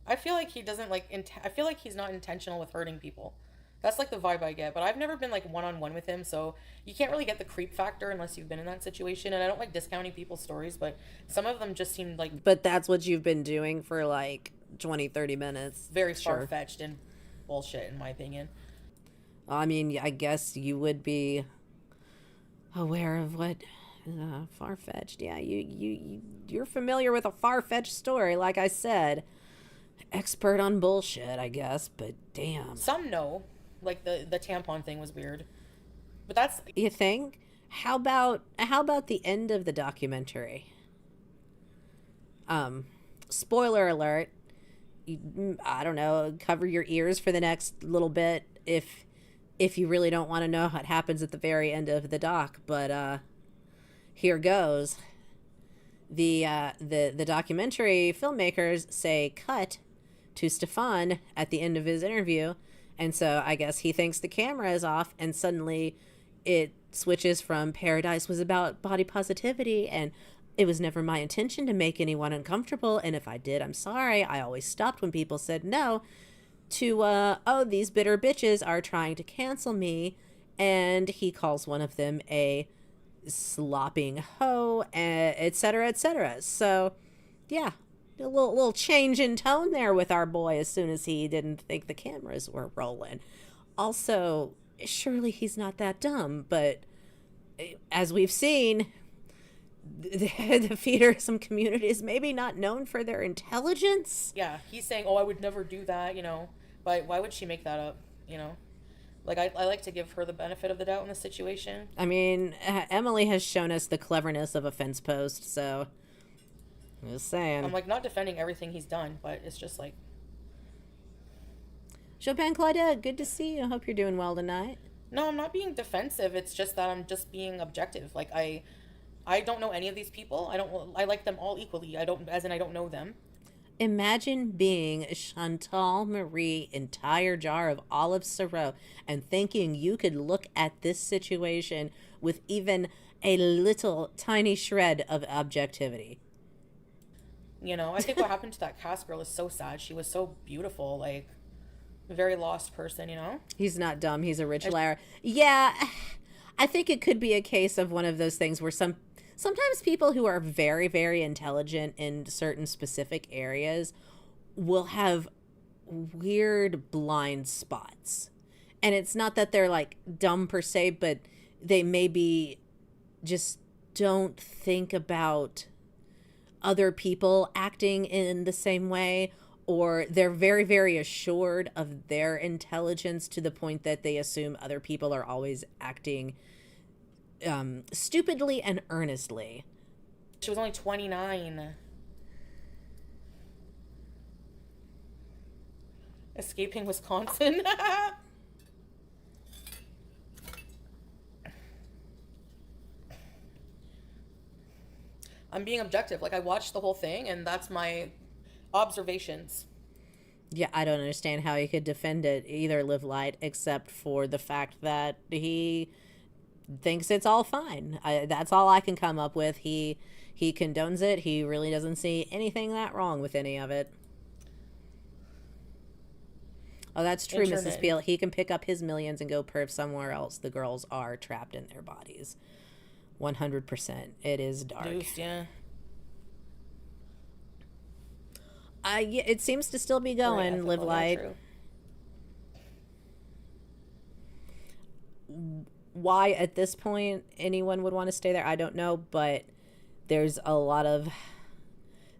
I feel like he doesn't like... I feel like he's not intentional with hurting people. That's like the vibe I get. But I've never been like one-on-one with him, so you can't really get the creep factor unless you've been in that situation. And I don't like discounting people's stories, but some of them just seemed like... But that's what you've been doing for like 20-30 minutes. Very far-fetched and bullshit, in my opinion. I mean, I guess you would be aware of what far-fetched. Yeah, you're familiar with a far-fetched story, like I said. Expert on bullshit, I guess, but damn. Some know. Like the tampon thing was weird. But that's... You think? How about the end of the documentary? Spoiler alert. I don't know, cover your ears for the next little bit if you really don't want to know what happens at the very end of the doc, but here goes. The documentary filmmakers say cut to Stefan at the end of his interview, and so I guess he thinks the camera is off, and suddenly it switches from Pearadise was about body positivity, and it was never my intention to make anyone uncomfortable, and if I did, I'm sorry. I always stopped when people said no, to oh, these bitter bitches are trying to cancel me, and he calls one of them a slopping hoe, etc., etc. So yeah, a little change in tone there with our boy as soon as he didn't think the cameras were rolling. Also, surely he's not that dumb, but as we've seen, the feederism community is maybe not known for their intelligence. Yeah, he's saying, oh, I would never do that, but why would she make that up, Like, I like to give her the benefit of the doubt in this situation. I mean, Emily has shown us the cleverness of a fence post, so I'm just saying. I'm, like, not defending everything he's done, but it's just, like... Chopin Claudette, good to see you. I hope you're doing well tonight. No, I'm not being defensive. It's just that I'm just being objective. Like, I don't know any of these people. I like them all equally. I don't know them. Imagine being Chantal Marie entire jar of olive Syrah and thinking you could look at this situation with even a little tiny shred of objectivity. I think what happened to that cast girl is so sad. She was so beautiful, like, a very lost person, He's not dumb. He's a rich liar. Yeah, I think it could be a case of one of those things where sometimes people who are very, very intelligent in certain specific areas will have weird blind spots. And it's not that they're, like, dumb per se, but they maybe just don't think about other people acting in the same way, or they're very, very assured of their intelligence to the point that they assume other people are always acting stupidly and earnestly. She was only 29. Escaping Wisconsin. I'm being objective. Like, I watched the whole thing, and that's my observations. Yeah, I don't understand how he could defend it, either Live Light, except for the fact that he thinks it's all fine. That's all I can come up with. He condones it. He really doesn't see anything that wrong with any of it. Oh, that's true, Mrs. Peel. He can pick up his millions and go perv somewhere else. The girls are trapped in their bodies. 100%. It is dark. Deuce, yeah. Yeah, it seems to still be going, right, Live Light. Why at this point anyone would want to stay there, I don't know, but there's a lot of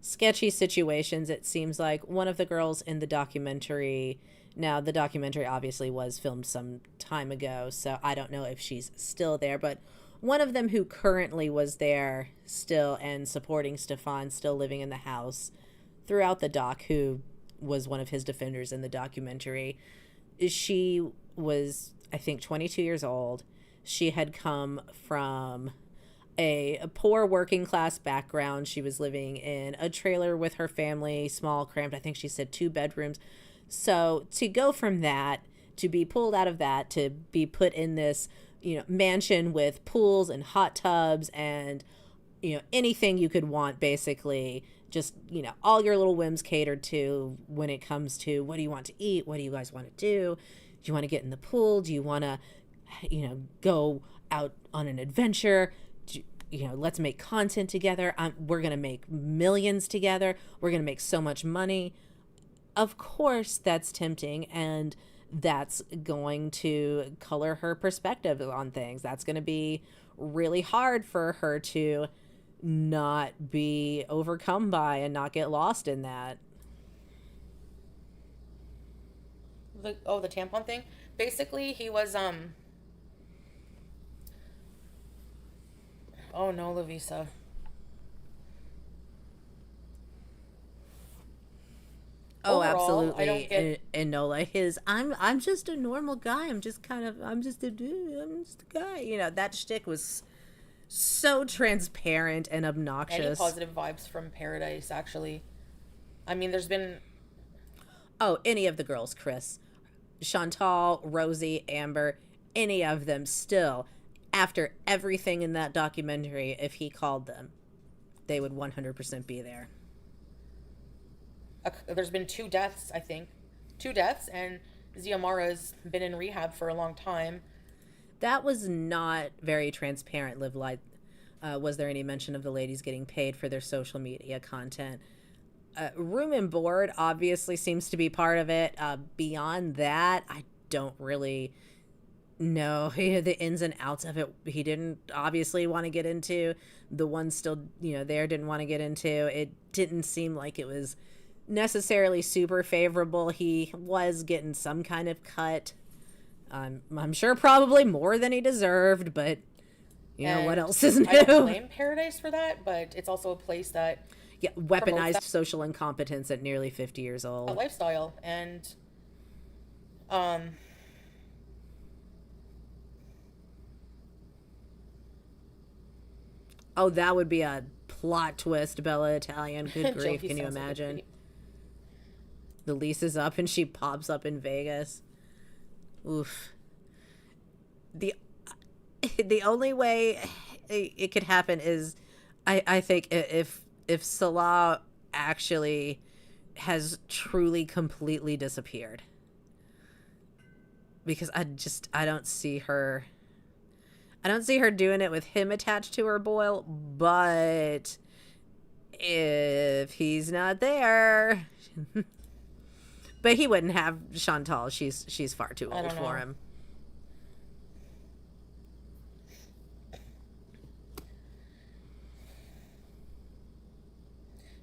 sketchy situations. It seems like one of the girls in the documentary, now the documentary obviously was filmed some time ago, so I don't know if she's still there, but one of them who currently was there still and supporting Stefan, still living in the house throughout the doc, who was one of his defenders in the documentary, she was, I think, 22 years old. She had come from a poor working class background. She was living in a trailer with her family, small, cramped, I think she said 2 bedrooms. So to go from that, to be pulled out of that, to be put in this, mansion with pools and hot tubs and, anything you could want, basically, just, all your little whims catered to when it comes to what do you want to eat? What do you guys want to do? Do you want to get in the pool? Do you want to, go out on an adventure? Let's make content together. We're going to make millions together. We're going to make so much money. Of course, that's tempting, and that's going to color her perspective on things. That's going to be really hard for her to not be overcome by and not get lost in that. The tampon thing? Basically, he was, oh no, Lavisa. Oh, absolutely. I don't get... Enola, I'm just a normal guy. I'm just a dude. I'm just a guy. That shtick was so transparent and obnoxious. Any positive vibes from Pearadise, actually. I mean, there's been... Oh, any of the girls, Chris. Chantal, Rosie, Amber, any of them still. after everything in that documentary, if he called them, they would 100% be there. There's been 2 deaths, I think. 2 deaths, and Ziamara's been in rehab for a long time. That was not very transparent, Live Light. Was there any mention of the ladies getting paid for their social media content? Room and board obviously seems to be part of it. Beyond that, I don't really know the ins and outs of it. He didn't obviously want to get into. The ones still, there didn't want to get into. It didn't seem like it was necessarily super favorable. He was getting some kind of cut. I'm sure probably more than he deserved, but what else is new? I don't blame Pearadise for that, but it's also a place that weaponized social incompetence at nearly 50 years old. A lifestyle, and oh, that would be a plot twist, Bella Italian. Good grief, can you imagine? The lease is up and she pops up in Vegas. Oof. The only way it could happen is, I think, if Salah actually has truly completely disappeared, because I don't see her doing it with him attached to her, Boyle. But if he's not there, but he wouldn't have Chantal. She's far too old for him.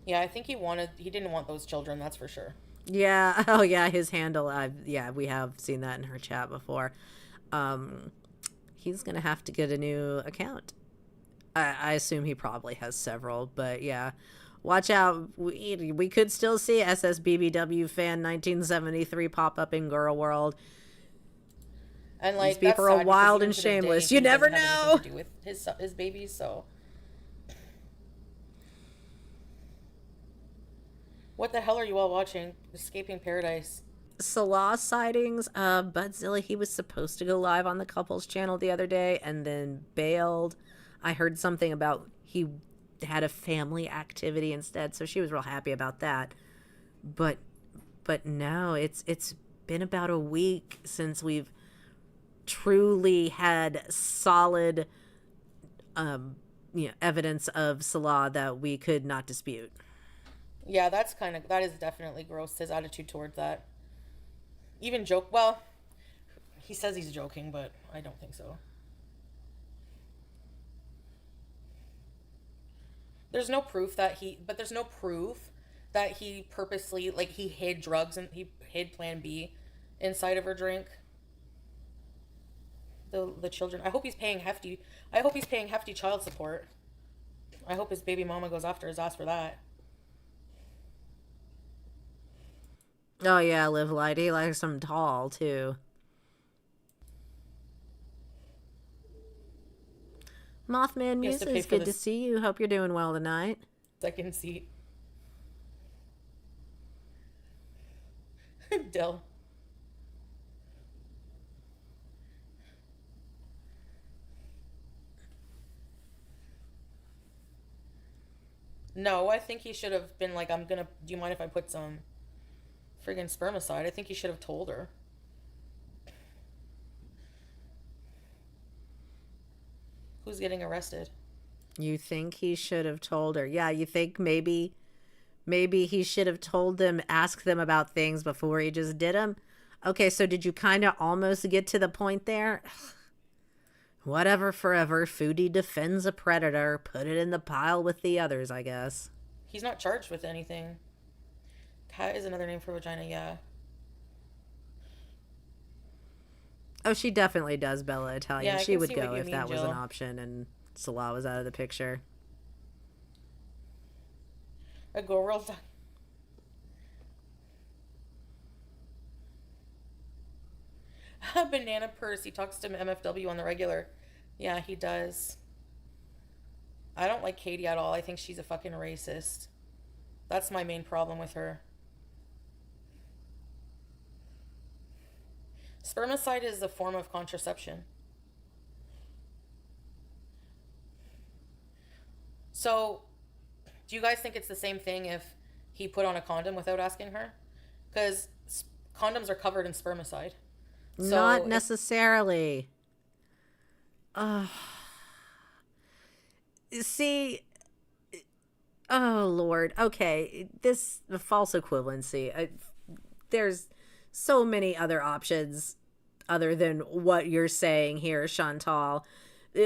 Yeah, I think he didn't want those children, that's for sure. Yeah. Oh, yeah, his handle. We have seen that in her chat before. He's going to have to get a new account. I assume he probably has several, but yeah. Watch out. We could still see SSBBW fan 1973 pop up in Girl World. And like, these people are wild and shameless. You never know. To do with his babies, so. What the hell are you all watching? Escaping Pearadise. Salah sightings. Budzilla, he was supposed to go live on the couples channel the other day and then bailed. I heard something about he had a family activity instead, so she was real happy about that. But no, it's been about a week since we've truly had solid evidence of Salah that we could not dispute. Yeah, that is definitely gross, his attitude towards that. Even well, he says he's joking, but I don't think so. There's no proof that he purposely, like, he hid drugs and he hid Plan B inside of her drink. The children. I hope he's paying hefty child support. I hope his baby mama goes after his ass for that. Oh yeah, Live Light. He likes some tall too. Mothman Muse, it's good to see you. Hope you're doing well tonight. Second seat. Dill. No, I think he should have been like, do you mind if I put some friggin' spermicide? I think he should have told her. Who's getting arrested? You think he should have told her? Yeah, you think maybe he should have told them, asked them about things before he just did them? Okay, so did you kind of almost get to the point there? Whatever, forever. Foodie defends a predator. Put it in the pile with the others, I guess. He's not charged with anything. Cat is another name for vagina, yeah. Oh, she definitely does, Bella Italian. Yeah, she would go if mean, that was Jill. an option and Salah was out of the picture. A gorlworld. Banana purse. He talks to MFW on the regular. Yeah, he does. I don't like Katie at all. I think she's a fucking racist. That's my main problem with her. Spermicide is a form of contraception. So, do you guys think it's the same thing if he put on a condom without asking her? Because condoms are covered in spermicide. So Not necessarily. See, oh Lord. Okay, this false equivalency. There's so many other options other than what you're saying here, Chantal.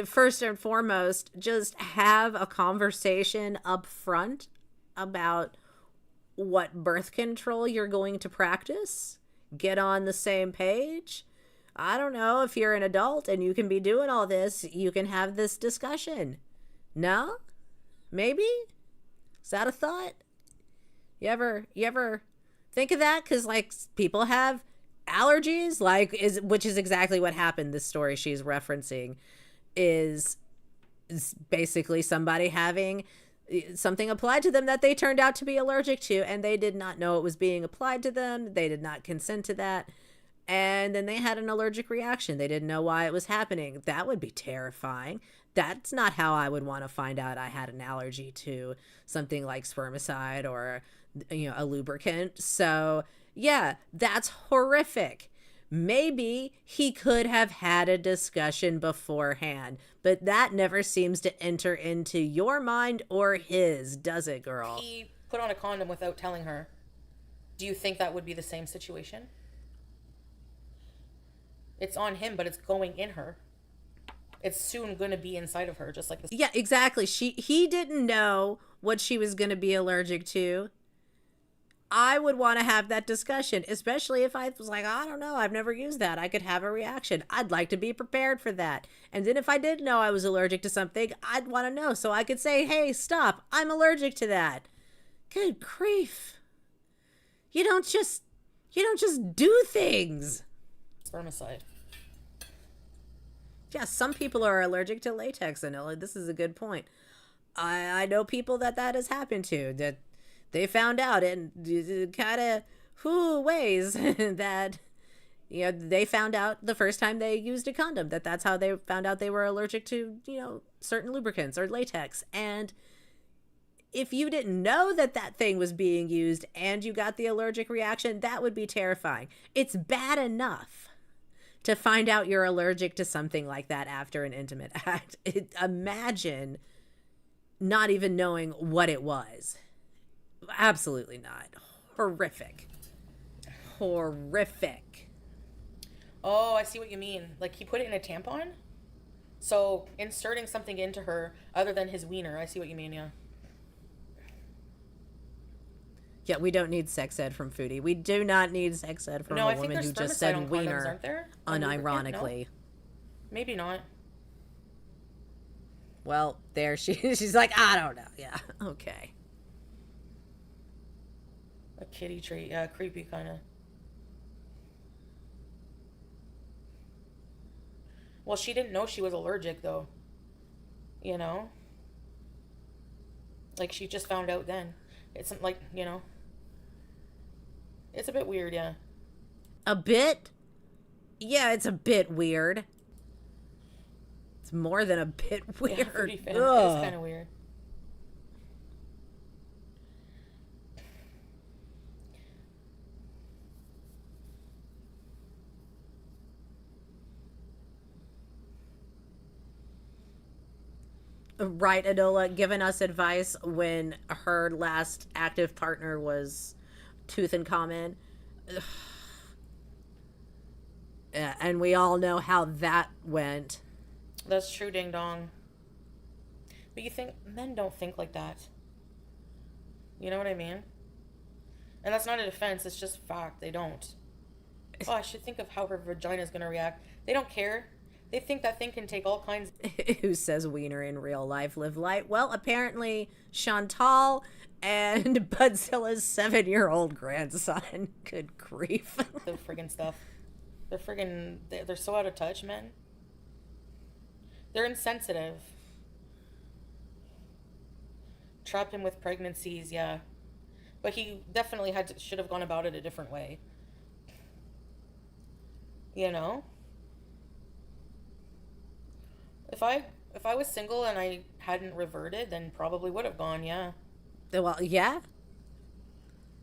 First and foremost, just have a conversation up front about what birth control you're going to practice. Get on the same page. I don't know, if you're an adult and you can be doing all this, you can have this discussion. No? Maybe? Is that a thought? You ever think of that? Because, like, people have allergies, like, which is exactly what happened. This story she's referencing is basically somebody having something applied to them that they turned out to be allergic to, and they did not know it was being applied to them. They did not consent to that. And then they had an allergic reaction. They didn't know why it was happening. That would be terrifying. That's not how I would want to find out I had an allergy to something like spermicide or, a lubricant. So, yeah, that's horrific. Maybe he could have had a discussion beforehand, but that never seems to enter into your mind or his, does it, girl? he put on a condom without telling her. Do you think that would be the same situation? It's on him, but it's going in her. It's soon going to be inside of her, just like this. Yeah, exactly. He didn't know what she was going to be allergic to. I would want to have that discussion, especially if I was like, I don't know, I've never used that. I could have a reaction. I'd like to be prepared for that. And then if I did know I was allergic to something, I'd want to know so I could say, hey, stop, I'm allergic to that. Good grief. You don't just do things. Spermicide. Yeah, some people are allergic to latex, and this is a good point. I know people that has happened to, that they found out in kind of ways that, they found out the first time they used a condom, that's how they found out they were allergic to, certain lubricants or latex. And if you didn't know that thing was being used and you got the allergic reaction, that would be terrifying. It's bad enough to find out you're allergic to something like that after an intimate act. Imagine not even knowing what it was. Absolutely not. Horrific. Horrific. Oh, I see what you mean. Like, he put it in a tampon? So, inserting something into her other than his wiener. I see what you mean, yeah. Yeah, we don't need sex ed from Foodie. We do not need sex ed from a woman who just said condoms, wiener aren't there? unironically. No? Maybe not. Well, there she's like, I don't know. Yeah, okay. A kitty treat. Yeah, creepy kind of. Well, she didn't know she was allergic, though. Like, she just found out then. It's like, it's a bit weird, yeah. A bit? Yeah, it's a bit weird. It's more than a bit weird. Yeah, Foodie fan. It's kind of weird. Right, Adola, giving us advice when her last active partner was Tutankhamun. Yeah, and we all know how that went. That's true, ding dong. But you think men don't think like that? You know what I mean? And that's not a defense, it's just fact. They don't. Oh, I should think of how her vagina is going to react. They don't care. They think that thing can take all kinds. Who says wiener in real life live light? Well, apparently Chantal and Budzilla's 7-year-old grandson. Good grief. The friggin' stuff. They're so out of touch, man. They're insensitive. Trap him with pregnancies, yeah. But he definitely should have gone about it a different way. if I was single and I hadn't reverted, then probably would have gone, yeah. Well, yeah.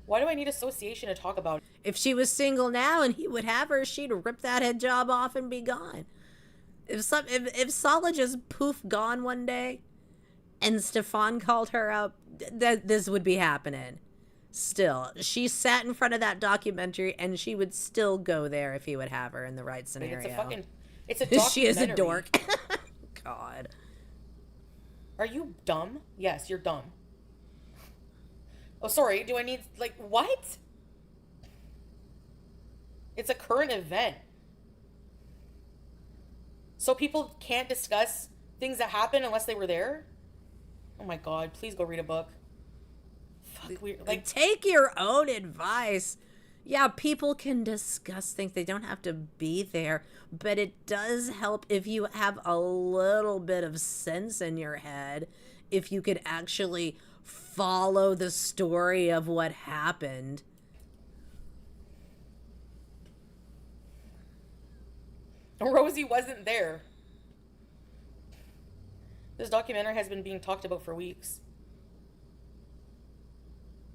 Why do I need association to talk about it? If she was single now and he would have her, she'd rip that head job off and be gone. If Sala just poof gone one day and Stefan called her out, this would be happening. Still, she sat in front of that documentary and she would still go there if he would have her in the right scenario. It's a documentary. She is a dork. God. Are you dumb? Yes, you're dumb. Oh, sorry. Do I need, like, what? It's a current event. So people can't discuss things that happen unless they were there? Oh my God, please go read a book. Fuck, take your own advice. Yeah, people can discuss things. They don't have to be there. But it does help if you have a little bit of sense in your head. If you could actually follow the story of what happened. Rosie wasn't there. This documentary has been being talked about for weeks.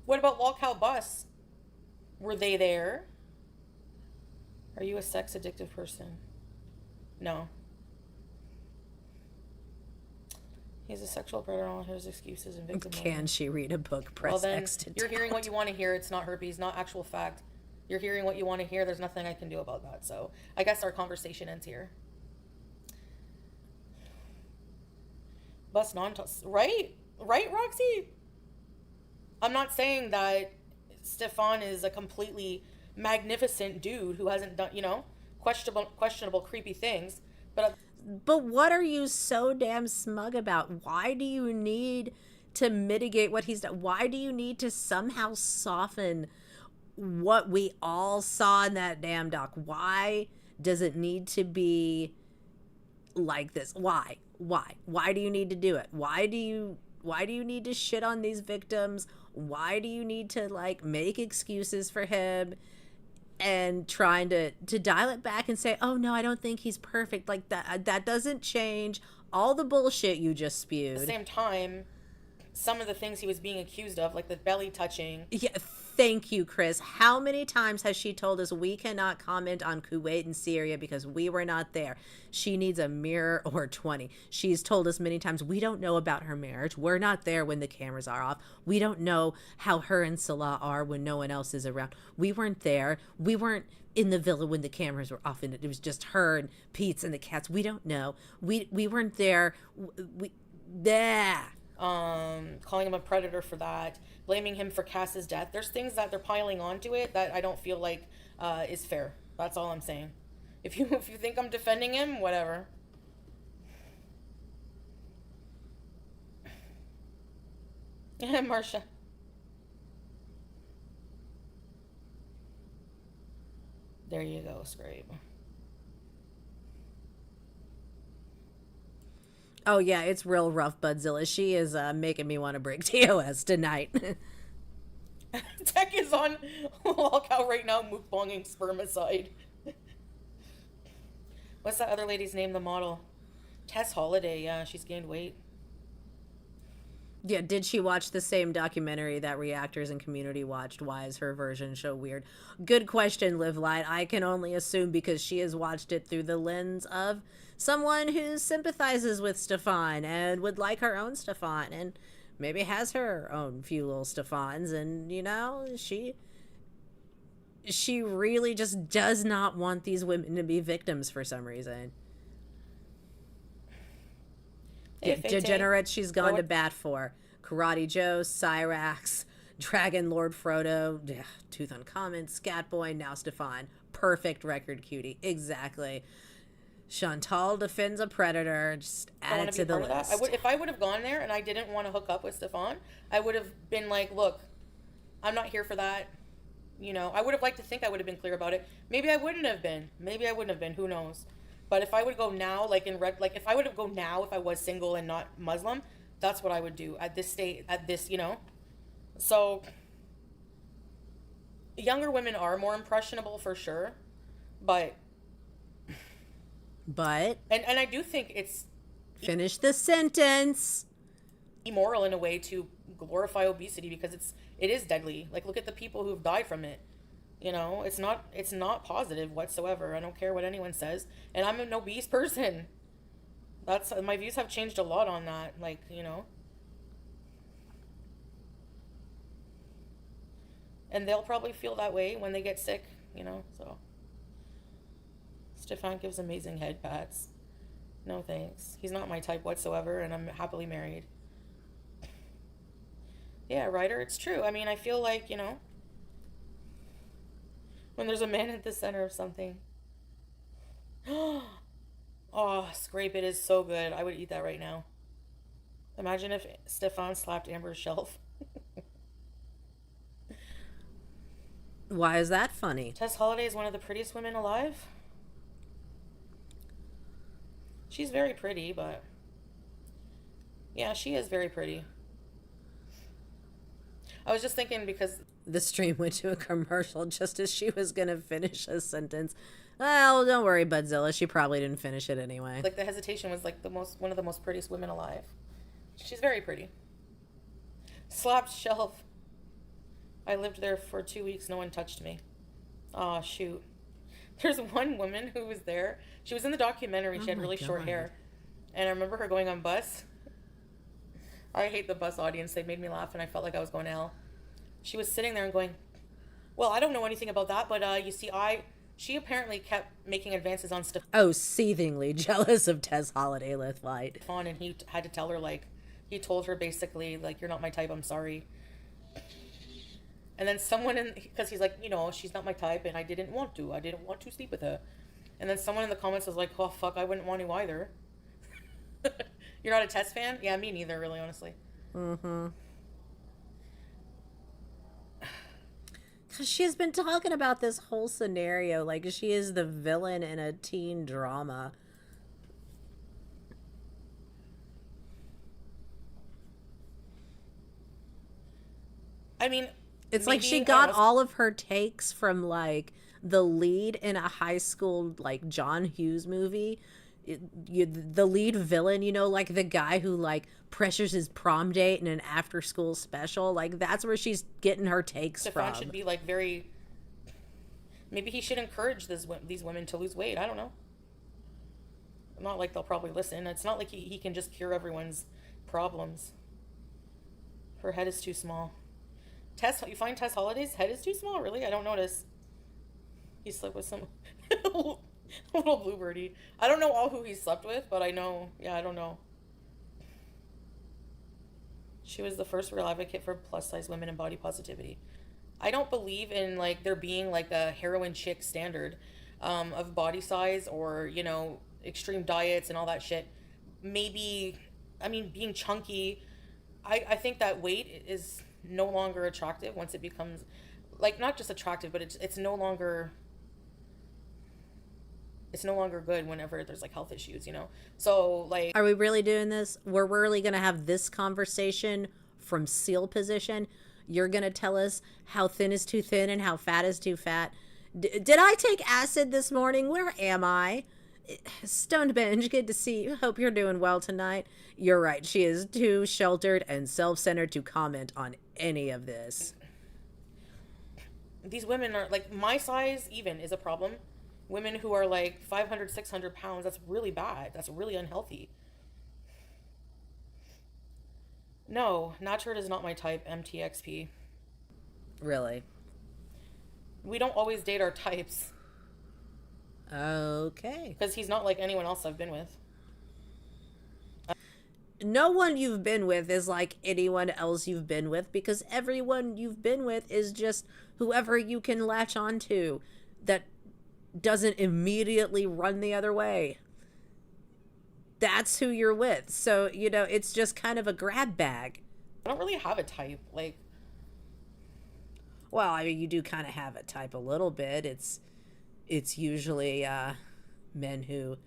What about Lolcow Bus? Were they there? Are you a sex addictive person? No. He's a sexual predator. All his excuses and victim. Can she read a book? Press well, then X to you're hearing what you want to hear. It's not herpes, not actual fact. You're hearing what you want to hear. There's nothing I can do about that. So I guess our conversation ends here. Bus right, Roxy. I'm not saying that Stefan is a completely magnificent dude who hasn't done, questionable, creepy things. But what are you so damn smug about? Why do you need to mitigate what he's done? Why do you need to somehow soften what we all saw in that damn doc? Why does it need to be like this? Why do you need to do it? Why do you need to shit on these victims? Why do you need to make excuses for him and trying to dial it back and say, oh no, I don't think he's perfect? Like that doesn't change all the bullshit you just spewed. At the same time, some of the things he was being accused of, like the belly touching. Yeah, thank you, Chris. How many times has she told us we cannot comment on Kuwait and Syria because we were not there? She needs a mirror or 20. She's told us many times we don't know about her marriage. We're not there when the cameras are off. We don't know how her and Salah are when no one else is around. We weren't there. We weren't in the villa when the cameras were off and it was just her and Pete's and the cats. We don't know. We weren't there. Calling him a predator for that, blaming him for Cass's death. There's things that they're piling onto it that I don't feel like is fair. That's all I'm saying. If you think I'm defending him, whatever. Marsha. There you go, Scrape. Oh yeah, it's real rough, Budzilla. She is making me want to break TOS tonight. Tech is on Lolcow right now, mukbanging spermicide. What's that other lady's name, the model? Tess Holiday, yeah, she's gained weight. Yeah, did she watch the same documentary that reactors and community watched? Why is her version so weird? Good question, Live Light. I can only assume because she has watched it through the lens of someone who sympathizes with Stefan and would like her own Stefan and maybe has her own few little Stefans. And, she really just does not want these women to be victims for some reason. Degenerates she's gone to bat for. Karate Joe, Cyrax, Dragon Lord Frodo, Tooth Uncommon, Scatboy, now Stefan. Perfect record, cutie. Exactly. Chantal defends a predator. Just add it to the list. If I would have gone there and I didn't want to hook up with Stefan, I would have been like, look, I'm not here for that. I would have liked to think I would have been clear about it. Maybe I wouldn't have been. Who knows? But if I would go now, if I would have go now, if I was single and not Muslim, that's what I would do at this state, So, younger women are more impressionable for sure, but. And I do think it's Finish the sentence. immoral in a way to glorify obesity because it is deadly. Like, look at the people who've died from it. You know, it's not positive whatsoever. I don't care what anyone says, and I'm an obese person. That's my views have changed a lot on that. Like, you know, and they'll probably feel that way when they get sick. You know, so Stefan gives amazing head pats. No thanks. He's not my type whatsoever, and I'm happily married. Yeah, Ryder, it's true. I mean, I feel like, you know, when there's a man at the center of something. Oh, scrape, it is so good. I would eat that right now. Imagine if Stefan slapped Amber's shelf. Why is that funny? Tess Holliday is one of the prettiest women alive. She's very pretty, but... yeah, she is very pretty. I was just thinking because... the stream went to a commercial just as she was going to finish a sentence. Well, don't worry, Budzilla. She probably didn't finish it anyway. like, the hesitation was, like, one of the most prettiest women alive. She's very pretty. Slapped shelf. I lived there for 2 weeks. No one touched me. Aw, shoot. There's one woman who was there. She was in the documentary. She had really short hair. And I remember her going on bus. I hate the bus audience. They made me laugh, and I felt like I was going to hell. She was sitting there and going, well, I don't know anything about that, but you see, she apparently kept making advances on Stefan. Oh, seethingly jealous of Tess Holliday Lithlight. And he had to tell her, like, he told her basically, like, you're not my type, I'm sorry. And then someone because he's like, you know, she's not my type, and I didn't want to sleep with her. And then someone in the comments was like, oh, fuck, I wouldn't want to either. You're not a Tess fan? Yeah, me neither, really, honestly. Mm-hmm. Because she's been talking about this whole scenario like she is the villain in a teen drama. I mean... it's like she got all of her takes from, like, the lead in a high school, like, John Hughes movie. The lead villain, you know, like the guy who, like, pressures his prom date in an after-school special. Like, that's where she's getting her takes Stefan from. should be, like, very... maybe he should encourage these women to lose weight. I don't know. Not like they'll probably listen. It's not like he can just cure everyone's problems. Her head is too small. You find Tess Holliday's head is too small? Really? I don't notice. He slept with some little bluebirdie. I don't know all who he slept with, but I know. Yeah, I don't know. She was the first real advocate for plus-size women and body positivity. I don't believe in, like, there being, like, a heroin chick standard of body size or, you know, extreme diets and all that shit. Maybe, I mean, being chunky, I think that weight is no longer attractive once it becomes, like, not just attractive, but it's no longer good whenever there's, like, health issues, you know. So, like, are we really doing this? We're really gonna have this conversation from seal position? You're gonna tell us how thin is too thin and how fat is too fat? Did I take acid this morning? Where am I? Stoned Binge, good to see you. Hope you're doing well tonight. You're right, she is too sheltered and self-centered to comment on any of this. These women are, like, my size even is a problem. Women who are, like, 500, 600 pounds, that's really bad. That's really unhealthy. No, Natured is not my type, MTXP. Really? We don't always date our types. Okay. Because he's not like anyone else I've been with. No one you've been with is like anyone else you've been with, because everyone you've been with is just whoever you can latch onto that doesn't immediately run the other way. That's who you're with. So, you know, it's just kind of a grab bag. I don't really have a type. Like, well, I mean, you do kind of have a type a little bit. It's usually men who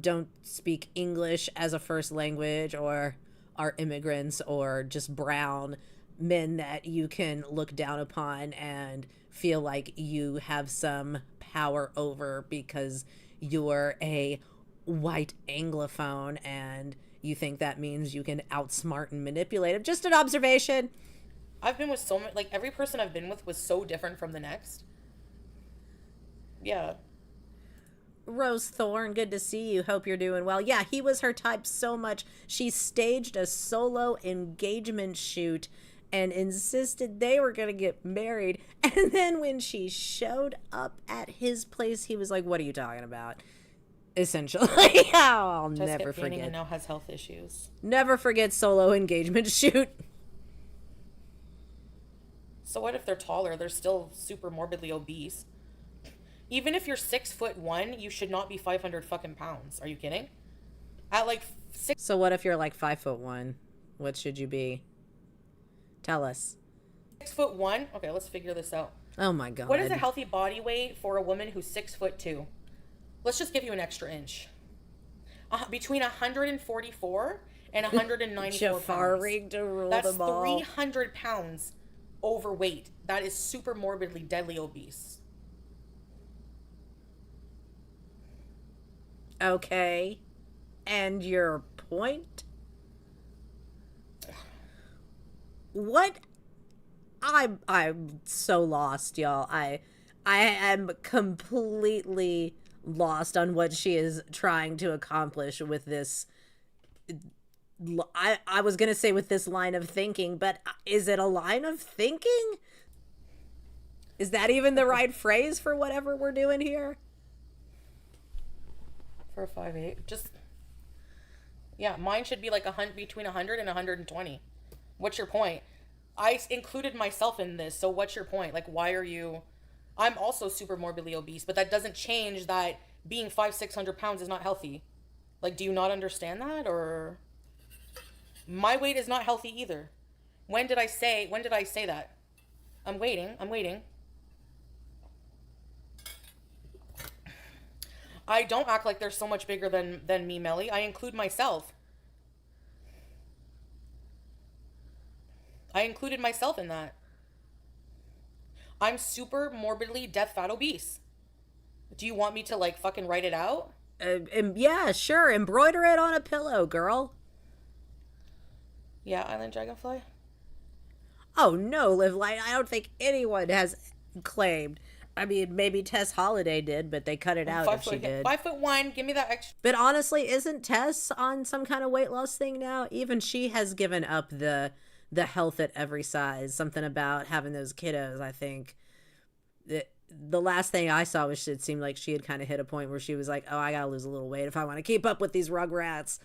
don't speak English as a first language, or are immigrants, or just brown men that you can look down upon and feel like you have some power over because you're a white Anglophone and you think that means you can outsmart and manipulate him. Just an observation. I've been with so many, like, every person I've been with was so different from the next. Yeah. Rose Thorne, good to see you. Hope you're doing well. Yeah, he was her type so much. She staged a solo engagement shoot and insisted they were going to get married. And then when she showed up at his place, he was like, what are you talking about? Essentially. Oh, I'll Just never kept dating forget. and now has health issues. Never forget solo engagement shoot. So what if they're taller? They're still super morbidly obese. Even if you're 6'1", you should not be 500 fucking pounds. Are you kidding? At like 6. So what if you're like 5'1"? What should you be? Tell us. 6'1". Okay, let's figure this out. Oh my god. What is a healthy body weight for a woman who's 6'2"? Let's just give you an extra inch. Between 144 and 194 Jafar pounds. rigged to rule That's them all. 300 pounds overweight. That is super morbidly deadly obese. Okay. And your point? What? I'm so lost, y'all. I am completely lost on what she is trying to accomplish with this. I was gonna say with this line of thinking, but is it a line of thinking? Is that even the right phrase for whatever we're doing here? For a 5'8", yeah, mine should be like between 100 and 120. What's your point? I included myself in this, so what's your point? Like, why are you? I'm also super morbidly obese, but that doesn't change that being 500-600 pounds is not healthy. Like, do you not understand that? Or my weight is not healthy either. When did I say that? I'm waiting. I don't act like they're so much bigger than me, Melly. I include myself. I included myself in that. I'm super morbidly death fat obese. Do you want me to like fucking write it out? Yeah, sure. Embroider it on a pillow, girl. Yeah, Island Dragonfly. Oh no, Live Light. I don't think anyone has claimed. I mean, maybe Tess Holiday did, but they cut it out if she did. 5'1", give me that extra. But honestly, isn't Tess on some kind of weight loss thing now? Even she has given up the health at every size. Something about having those kiddos, I think. The last thing I saw was it seemed like she had kind of hit a point where she was like, oh, I gotta lose a little weight if I want to keep up with these rugrats.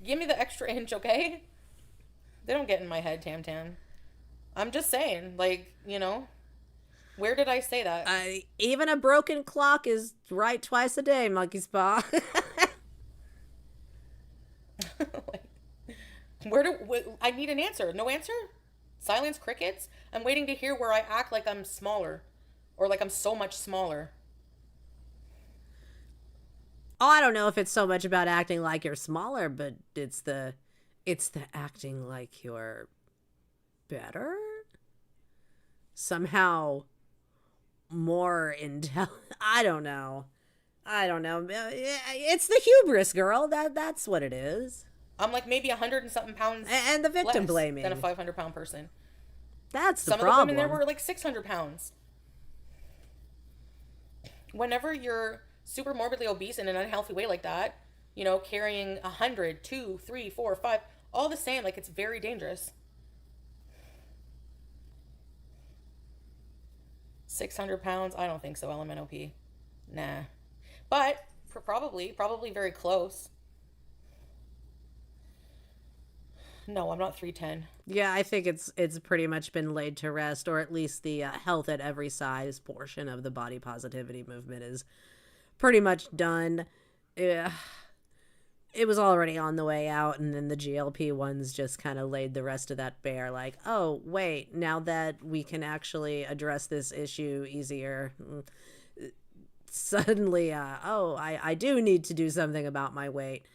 Give me the extra inch, okay? They don't get in my head, Tam Tam. I'm just saying, like, you know. Where did I say that? Even a broken clock is right twice a day, Monkey's Paw. I need an answer. No answer? Silence, crickets? I'm waiting to hear where I act like I'm smaller. Or like I'm so much smaller. Oh, I don't know if it's so much about acting like you're smaller, but it's the acting like you're better? Somehow more intelligent. I don't know. It's the hubris, girl. That's what it is. I'm like maybe 100 and something pounds and the victim less blaming than a 500-pound person. That's the problem. problem. Some of the women there were like 600 pounds. Whenever you're super morbidly obese in an unhealthy way like that, you know, carrying 100, 2, 3, 4, 5, all the same, like it's very dangerous. 600 pounds? I don't think so, LMNOP. Nah. But probably very close. No, I'm not 310. Yeah, I think it's pretty much been laid to rest, or at least the health at every size portion of the body positivity movement is pretty much done. It was already on the way out, and then the GLP ones just kind of laid the rest of that bare. Like, oh, wait, now that we can actually address this issue easier, suddenly, I do need to do something about my weight.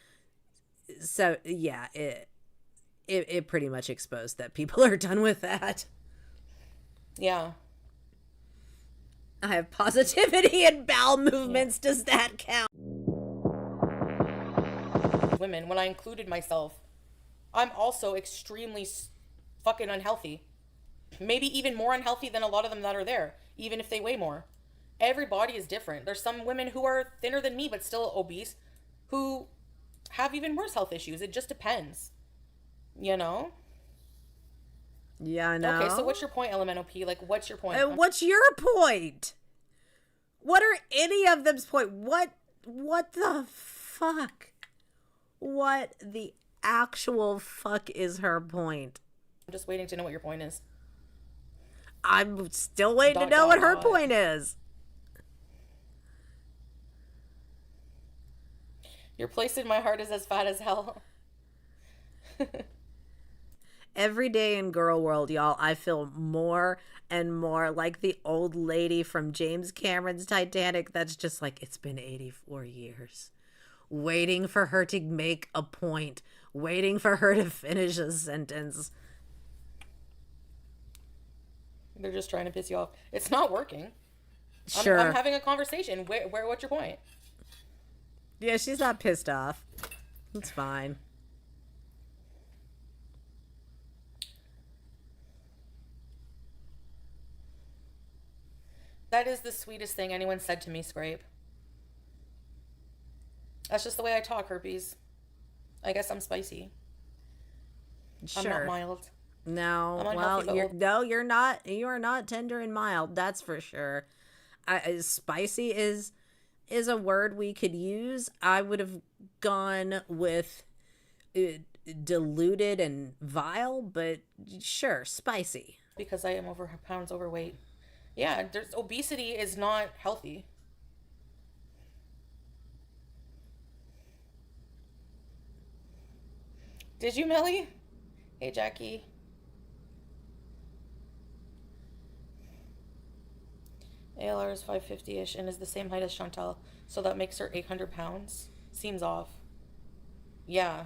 So, yeah, it pretty much exposed that people are done with that. Yeah. I have positivity and bowel movements. Does that count? women, when I included myself, I'm also extremely fucking unhealthy. Maybe even more unhealthy than a lot of them that are there, even if they weigh more. Every body is different. There's some women who are thinner than me but still obese who have even worse health issues. It just depends. You know? Yeah, I know. Okay, so what's your point, LMNOP? Like, what's your point? What's your point? What are any of them's point? What the fuck? What the actual fuck is her point? I'm just waiting to know what your point is. I'm still waiting to know what her point is. Your place in my heart is as fat as hell. Every day in girl world, y'all, I feel more and more like the old lady from James Cameron's Titanic that's just like, it's been 84 years. Waiting for her to make a point. Waiting for her to finish a sentence. They're just trying to piss you off. It's not working. Sure. I'm having a conversation. What's your point? Yeah, she's not pissed off. It's fine. That is the sweetest thing anyone said to me, Scrape. That's just the way I talk, Herpes. I guess I'm spicy. Sure. I'm not mild. No, I'm well, unhealthy, you're not. You are not tender and mild. That's for sure. Spicy is a word we could use. I would have gone with diluted and vile, but sure, spicy. Because I am pounds overweight. Yeah, obesity is not healthy. Did you, Melly? Hey, Jackie. ALR is 550-ish and is the same height as Chantal, so that makes her 800 pounds. Seems off. Yeah,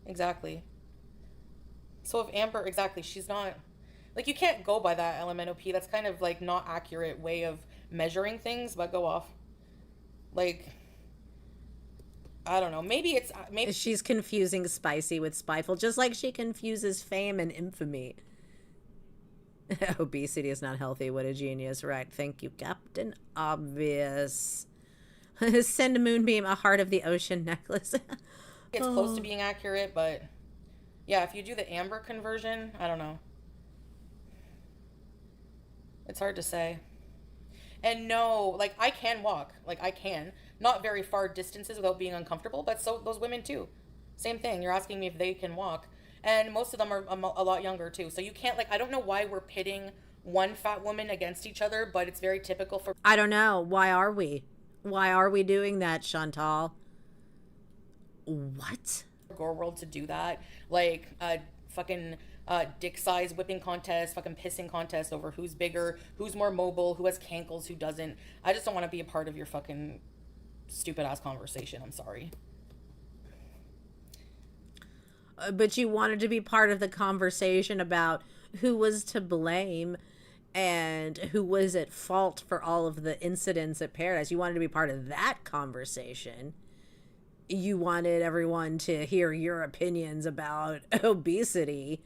exactly. So if Amber, exactly, she's not... Like, you can't go by that LMNOP. That's kind of, like, not accurate way of measuring things, but go off. Like, I don't know. Maybe She's confusing spicy with spiteful, just like she confuses fame and infamy. Obesity is not healthy. What a genius. Right. Thank you, Captain Obvious. Send a moonbeam, a heart of the ocean necklace. it's close to being accurate, but... Yeah, if you do the Amber conversion, I don't know. It's hard to say. And no, like, I can walk. Like, I can. Not very far distances without being uncomfortable, but so those women too. Same thing. You're asking me if they can walk. And most of them are a lot younger too. So you can't, like, I don't know why we're pitting one fat woman against each other, but it's very typical for... I don't know. Why are we? Why are we doing that, Chantal? What? gorlworld to do that. Like, fucking... dick size whipping contest, fucking pissing contest over who's bigger, who's more mobile, who has cankles, who doesn't. I just don't want to be a part of your fucking stupid ass conversation. I'm sorry. But you wanted to be part of the conversation about who was to blame and who was at fault for all of the incidents at Pearadise. You wanted to be part of that conversation. You wanted everyone to hear your opinions about obesity,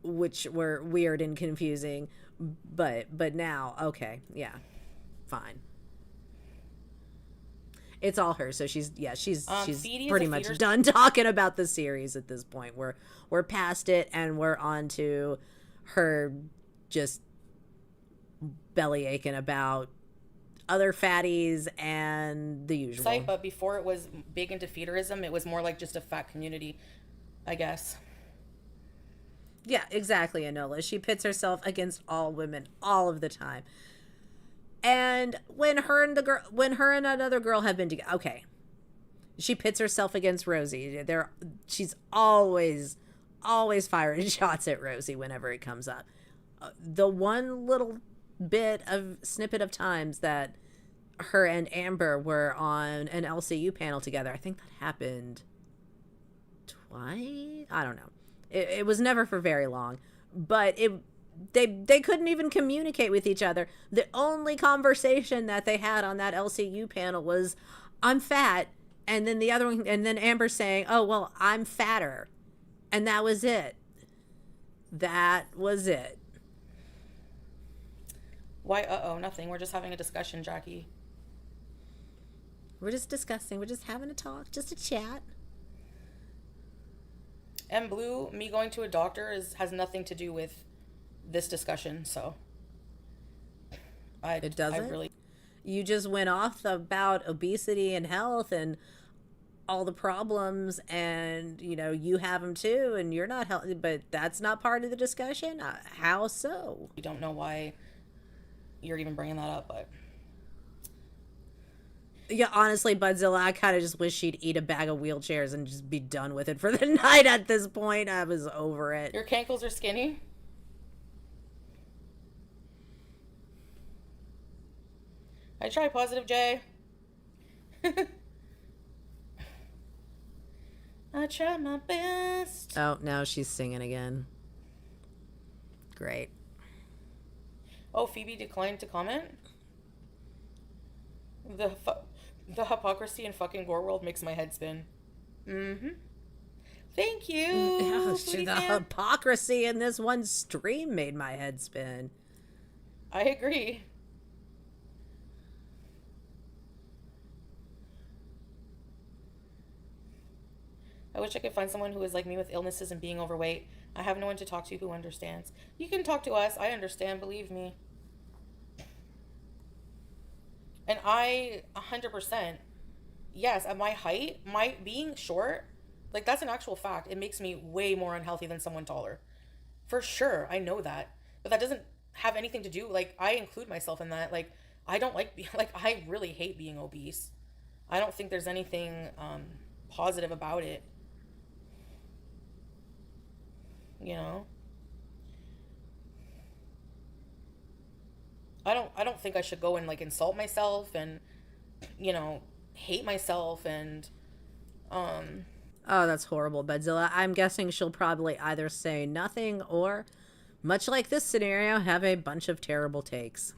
which were weird and confusing, but now, okay, yeah, fine. It's all her, so she's pretty much done talking about the series at this point. We're past it, and we're on to her just belly aching about other fatties and the usual. But before it was big into feederism, it was more like just a fat community, I guess. Yeah, exactly, Enola. She pits herself against all women all of the time. And when her and another girl have been together, okay, she pits herself against Rosie. She's always firing shots at Rosie whenever it comes up. The one little snippet of times that her and Amber were on an LCU panel together, I think that happened twice. I don't know. It was never for very long, but they couldn't even communicate with each other. The only conversation that they had on that LCU panel was, I'm fat And then the other one, and then Amber saying, oh, well, I'm fatter. And that was it. That was it. Why, uh-oh, nothing. We're just having a discussion, Jackie. We're just discussing. We're just having a talk, just a chat. And Blue, me going to a doctor has nothing to do with this discussion, so. It doesn't? I really... You just went off about obesity and health and all the problems, and, you know, you have them too, and you're not healthy, but that's not part of the discussion? How so? We don't know why you're even bringing that up, but... Yeah, honestly, Budzilla, I kind of just wish she'd eat a bag of wheelchairs and just be done with it for the night at this point. I was over it. Your cankles are skinny? I try positive, Jay. I try my best. Oh, now she's singing again. Great. Oh, Phoebe declined to comment? The hypocrisy in fucking gorlworld makes my head spin. Mm-hmm. Thank you. The hypocrisy in this one stream made my head spin. I agree. I wish I could find someone who is like me with illnesses and being overweight. I have no one to talk to who understands. You can talk to us. I understand, believe me. And I, 100%, yes, at my height, my being short, like that's an actual fact. It makes me way more unhealthy than someone taller. For sure, I know that. But that doesn't have anything to do, like, I include myself in that. Like, I don't I really hate being obese. I don't think there's anything positive about it. You know? I don't think I should go and like insult myself and, you know, hate myself and Oh, that's horrible, Budzilla. I'm guessing she'll probably either say nothing or, much like this scenario, have a bunch of terrible takes.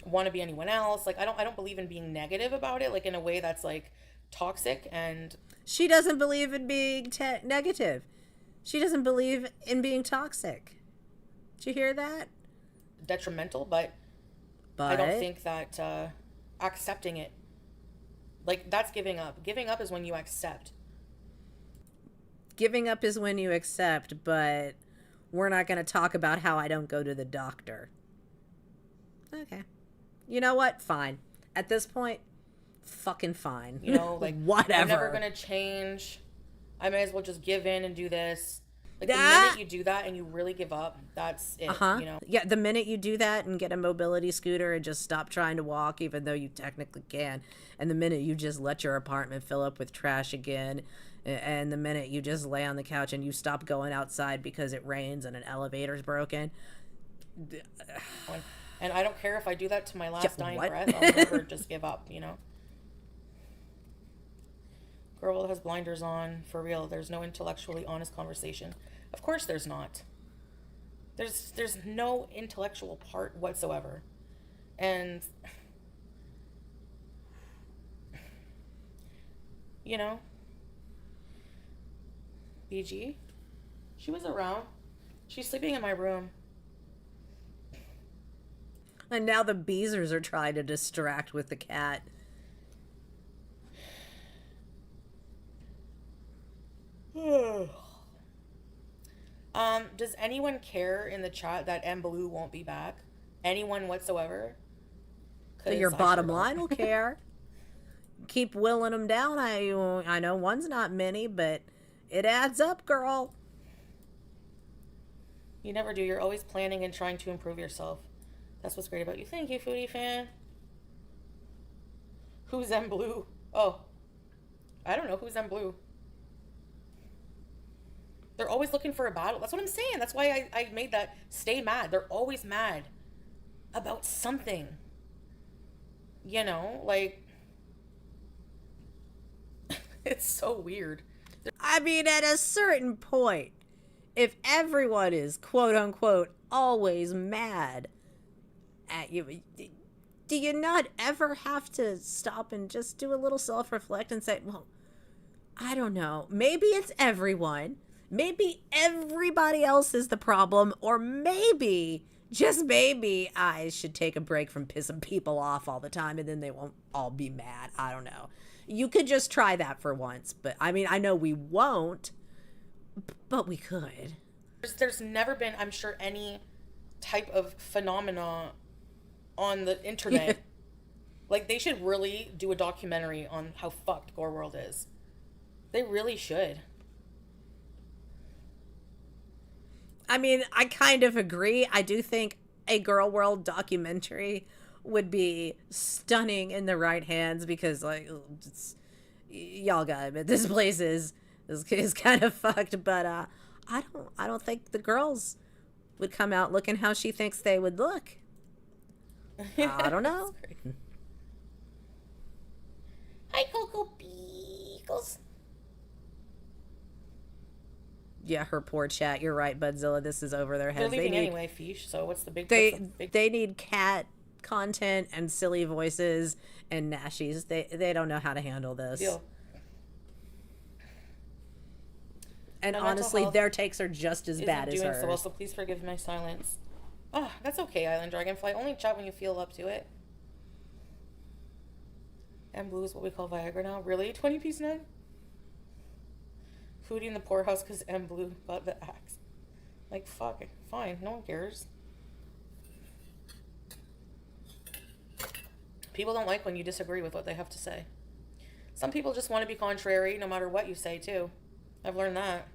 Want to be anyone else. Like I don't believe in being negative about it, like in a way that's like toxic. And she doesn't believe in being negative. She doesn't believe in being toxic. Did you hear that? Detrimental, but I don't think that accepting it, like, that's giving up. Giving up is when you accept. Giving up is when you accept, but we're not going to talk about how I don't go to the doctor. Okay. You know what? Fine. At this point, fucking fine. You know, like, whatever. I'm never going to change. I may as well just give in and do this. Like, the minute you do that and you really give up, that's it, you know? Yeah, the minute you do that and get a mobility scooter and just stop trying to walk, even though you technically can, and the minute you just let your apartment fill up with trash again, and the minute you just lay on the couch and you stop going outside because it rains and an elevator's broken. And I don't care if I do that to my last dying breath, I'll never just give up, you know? Girl has blinders on, for real. There's no intellectually honest conversation. Of course there's not. There's no intellectual part whatsoever. And, you know, BG, she was around. She's sleeping in my room. And now the Beezers are trying to distract with the cat. Does anyone care in the chat that Blue won't be back? Anyone whatsoever? Your bottom line will care. Keep willing them down. I know one's not many, but it adds up, girl. You never do. You're always planning and trying to improve yourself. That's what's great about you. Thank you, Foodie fan. Who's Blue? Oh, I don't know. Who's Blue? They're always looking for a battle. That's what I'm saying. That's why I made that stay mad. They're always mad about something. You know, like, it's so weird. I mean, at a certain point, if everyone is quote unquote always mad at you, do you not ever have to stop and just do a little self-reflect and say, well, I don't know, maybe it's everyone. Maybe everybody else is the problem, or maybe, just maybe, I should take a break from pissing people off all the time and then they won't all be mad. I don't know. You could just try that for once. But, I mean, I know we won't, but we could. There's never been, I'm sure, any type of phenomena on the internet. Like, they should really do a documentary on how fucked gorlworld is. They really should. I mean, I kind of agree. I do think a gorlworld documentary would be stunning in the right hands because, like, y'all gotta admit, this place is kind of fucked. But I don't think the girls would come out looking how she thinks they would look. I don't know. Hi, Coco Beagles. Yeah, her poor chat. You're right, Budzilla. This is over their heads. They're leaving anyway, Fish. So what's the big? They need cat content and silly voices and nashies. They don't know how to handle this. Deal. And honestly, their takes are just as bad as hers. So also, please forgive my silence. Oh, that's okay, Island Dragonfly. Only chat when you feel up to it. And blue is what we call Viagra now. Really? 20-piece nun? Foodie in the poorhouse because M Blue bought the axe. Like, fuck it. Fine. No one cares. People don't like when you disagree with what they have to say. Some people just want to be contrary no matter what you say, too. I've learned that.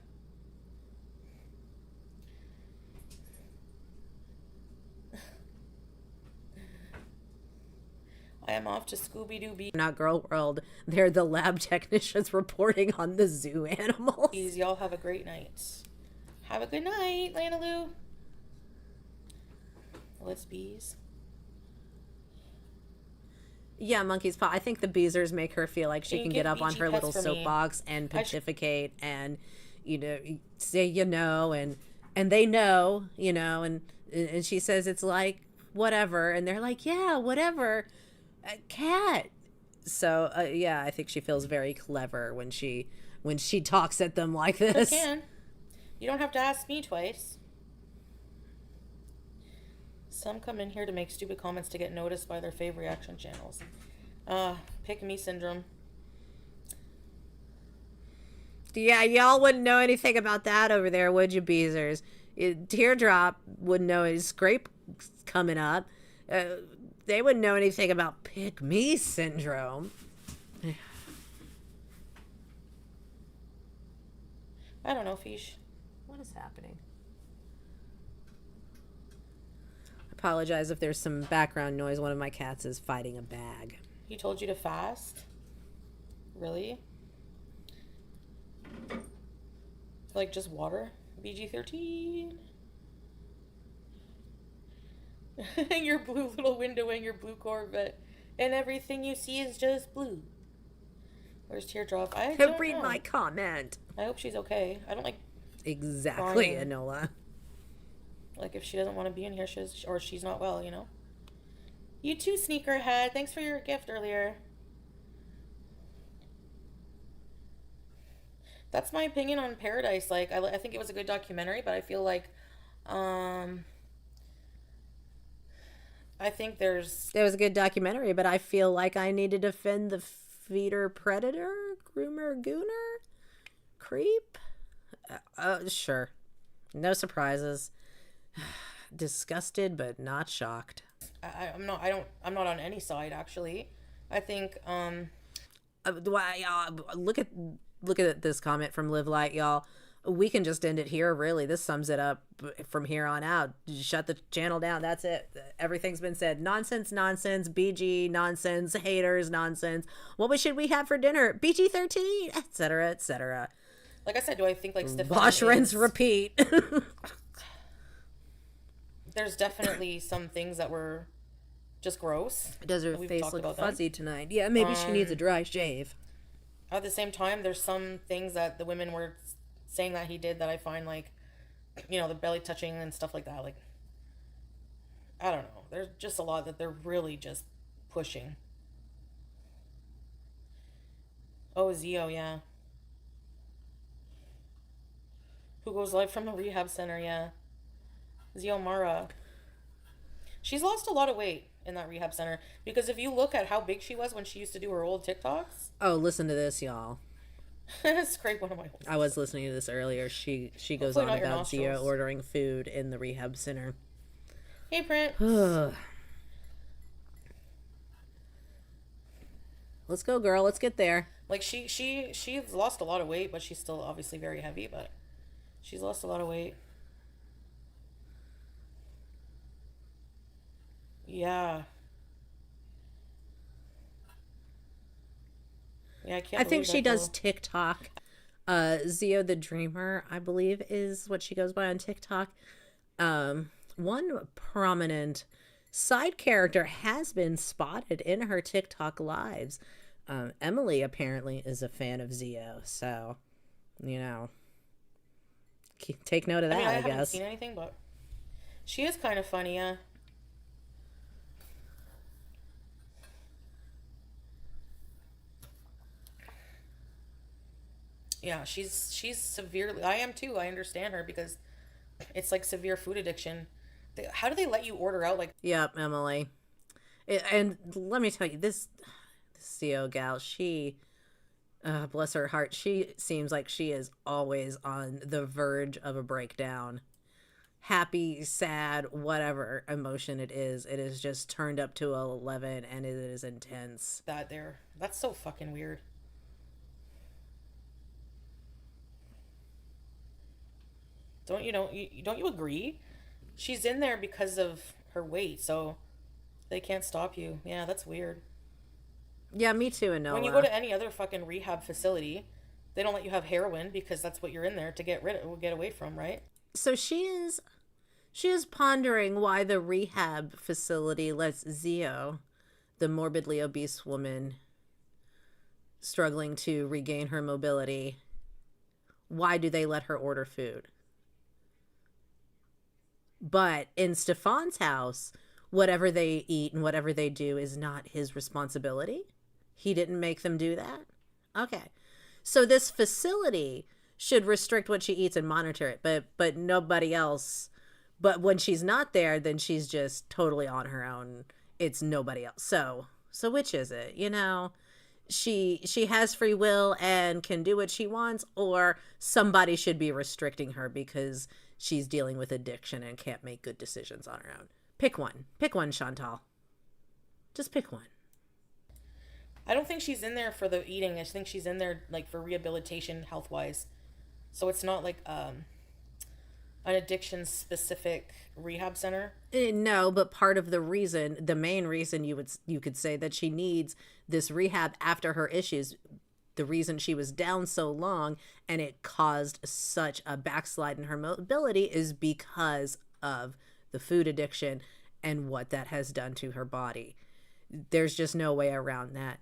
I am off to Scooby-Doo. Not gorlworld. They're the lab technicians reporting on the zoo animals. Please, y'all have a great night. Have a good night, Lanaloo. Let's bees. Yeah, Monkey's Paw. I think the Beezers make her feel like she can get up on her little soapbox and pontificate and, you know, say, you know, and they know, you know, and she says it's like, whatever. And they're like, yeah, whatever. Cat. So, yeah, I think she feels very clever when she talks at them like this. You can. You don't have to ask me twice. Some come in here to make stupid comments to get noticed by their fave reaction channels. Pick me syndrome. Yeah, y'all wouldn't know anything about that over there, would you, Beezers? Teardrop wouldn't know his scrape coming up. They wouldn't know anything about pick me syndrome. I don't know, Fish. What is happening? Apologize if there's some background noise. One of my cats is fighting a bag. He told you to fast? Really? Like just water? BG13? Your blue little window and your blue Corvette. And everything you see is just blue. Where's Teardrop? I don't read know. my comment. I hope she's okay. I don't like... Exactly, crying. Enola. Like, if she doesn't want to be in here, she's not well, you know? You too, Sneakerhead. Thanks for your gift earlier. That's my opinion on Pearadise. Like, I think it was a good documentary, but I feel like, I think It was a good documentary, but I feel like I need to defend the feeder predator, groomer, gooner, creep. Sure. No surprises. Disgusted, but not shocked. I'm not on any side, actually. I think, look at this comment from Live Light, y'all. We can just end it here, really. This sums it up from here on out. Shut the channel down. That's it. Everything's been said. Nonsense, BG, nonsense, haters, nonsense. What should we have for dinner? BG13, etc., etc. like I said, do I think, like, Stefan Wash, rinse, repeat. There's definitely some things that were just gross. Does her face look fuzzy tonight? Yeah, maybe she needs a dry shave. At the same time, there's some things that the women were saying that he did that I find, like, you know, the belly touching and stuff like that. Like, I don't know. There's just a lot that they're really just pushing. Oh, Zio, yeah. Who goes live from the rehab center, yeah. Zio Mara. She's lost a lot of weight in that rehab center. Because if you look at how big she was when she used to do her old TikToks. Oh, listen to this, y'all. Scrape one of my holes. I was listening to this earlier. She goes Hopefully on not your about Zia nostrils. ordering food in the rehab center. Hey, Print. Let's go, girl. Let's get there. Like, she's lost a lot of weight, but she's still obviously very heavy, but she's lost a lot of weight. Yeah. Yeah, I can't I think believe she that, does though. TikTok. Zio the Dreamer, I believe, is what she goes by on TikTok. One prominent side character has been spotted in her TikTok lives. Emily apparently is a fan of Zio, so take note of that. I mean, I I haven't guess. seen anything, but she is kind of funny, yeah. Yeah, she's severely. I am too. I understand her because it's like severe food addiction. How do they let you order out like? Yep, Emily. And let me tell you, this Zio gal, she, bless her heart, she seems like she is always on the verge of a breakdown. Happy, sad, whatever emotion it is just turned up to 11, and it is intense. That's so fucking weird. Don't you agree? She's in there because of her weight, so they can't stop you. Yeah, that's weird. Yeah, me too, and Noah. When you go to any other fucking rehab facility, they don't let you have heroin because that's what you're in there to get away from, right? So she is pondering why the rehab facility lets Zio, the morbidly obese woman struggling to regain her mobility, why do they let her order food? But in Stefan's house, whatever they eat and whatever they do is not his responsibility. He didn't make them do that. Okay. So this facility should restrict what she eats and monitor it, but nobody else. But when she's not there, then she's just totally on her own. It's nobody else. So which is it? She has free will and can do what she wants, or somebody should be restricting her because she's dealing with addiction and can't make good decisions on her own. Pick one. Pick one, Chantal. Just pick one. I don't think she's in there for the eating. I think she's in there like for rehabilitation, health wise. So it's not like an addiction specific rehab center. No, but part of the main reason you could say that she needs this rehab after her issues, the reason she was down so long and it caused such a backslide in her mobility is because of the food addiction and what that has done to her body. There's just no way around that.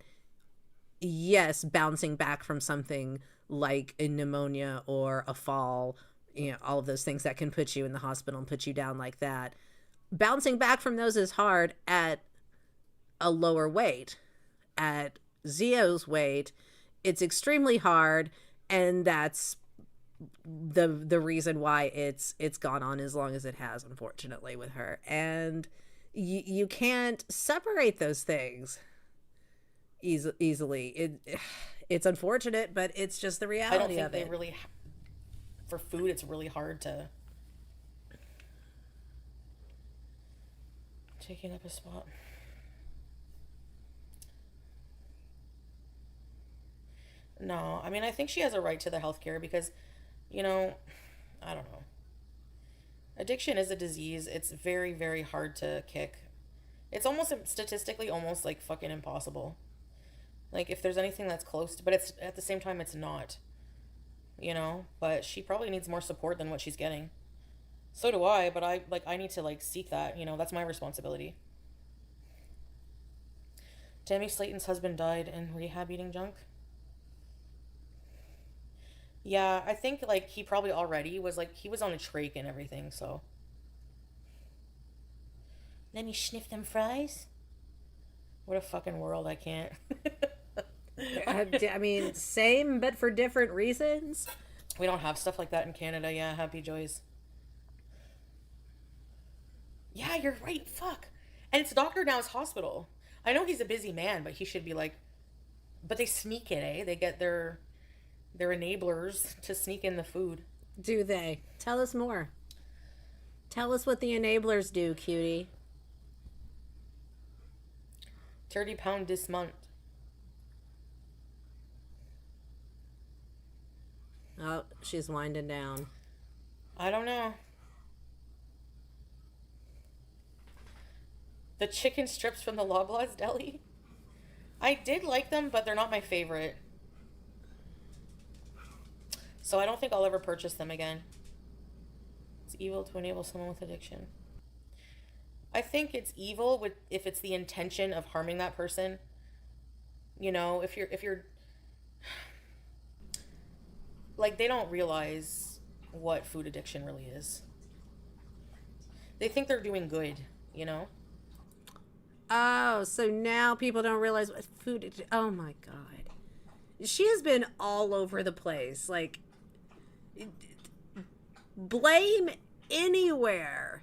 Yes, bouncing back from something like a pneumonia or a fall, all of those things that can put you in the hospital and put you down like that. Bouncing back from those is hard at a lower weight. At Zio's weight, it's extremely hard, and that's the reason why it's gone on as long as it has, unfortunately, with her. And you can't separate those things easily. It's unfortunate, but it's just the reality I don't think of it. they really for food it's really hard to taking up a spot. No, I mean, I think she has a right to the healthcare because, I don't know. Addiction is a disease. It's very, very hard to kick. It's almost statistically almost like fucking impossible. Like if there's anything that's close to, but it's at the same time it's not. But she probably needs more support than what she's getting. So do I, but I need to seek that, that's my responsibility. Tammy Slayton's husband died in rehab eating junk. Yeah, I think he probably already was he was on a trach and everything, so. Let me sniff them fries. What a fucking world. I can't. I mean, same, but for different reasons. We don't have stuff like that in Canada. Yeah, happy joys. Yeah, you're right. Fuck. And it's Dr. Now's hospital. I know he's a busy man, but he should be like... But they sneak it, eh? They get their enablers to sneak in the food. Do they? Tell us more. Tell us what the enablers do, cutie. 30 pound this month. Oh, she's winding down. I don't know. The chicken strips from the Loblaws deli. I did like them, but they're not my favorite. So I don't think I'll ever purchase them again. It's evil to enable someone with addiction. I think it's evil if it's the intention of harming that person. You know, if you're like, they don't realize what food addiction really is. They think they're doing good, you know? Oh, so now people don't realize what food... Oh, my God. She has been all over the place. Like, blame anywhere.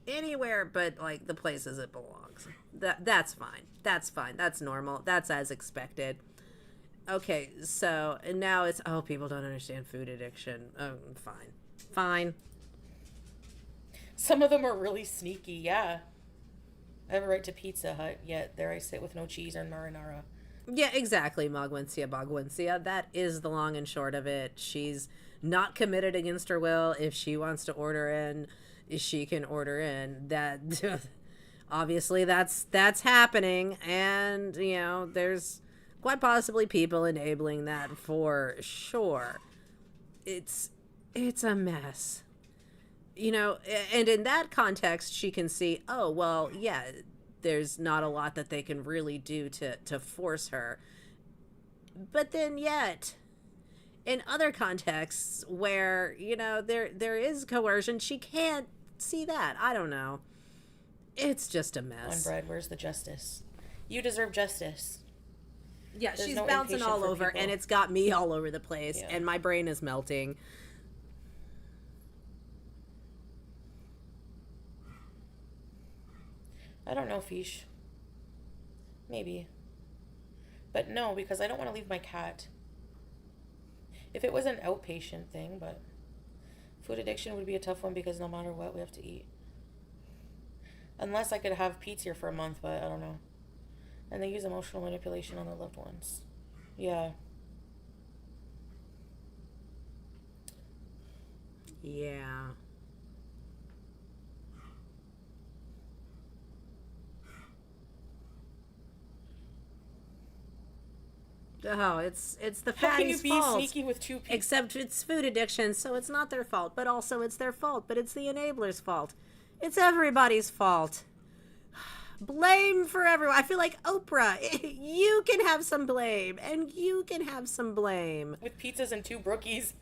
Anywhere but, like, the places it belongs. That's fine. That's fine. That's normal. That's as expected. Okay, so now it's... Oh, people don't understand food addiction. Fine. Fine. Some of them are really sneaky, yeah. I have a right to Pizza Hut, yet there I sit with no cheese or marinara. Yeah, exactly, Bogwincia. That is the long and short of it. She's not committed against her will. If she wants to order in, she can order in. That obviously that's happening, and you know, there's quite possibly people enabling that for sure. It's a mess. You know, and in that context, she can see, oh, well, yeah, there's not a lot that they can really do to force her. But then yet, in other contexts where, you know, there is coercion, she can't see that. I don't know. It's just a mess. One bread, where's the justice? You deserve justice. Yeah, There's she's no bouncing impatient all for over, people. and it's got me all over the place, Yeah. and my brain is melting. I don't know, Fish. Maybe. But no, because I don't want to leave my cat. If it was an outpatient thing, but food addiction would be a tough one because no matter what, we have to eat. Unless I could have Pete's here for a month, but I don't know. And they use emotional manipulation on their loved ones. Yeah. Yeah. Oh, it's the How can you fatty's be fault. sneaky with two people? Except it's food addiction, so it's not their fault. But also it's their fault. But it's the enabler's fault. It's everybody's fault. Blame for everyone. I feel like Oprah. You can have some blame, and you can have some blame. With pizzas and 2 brookies.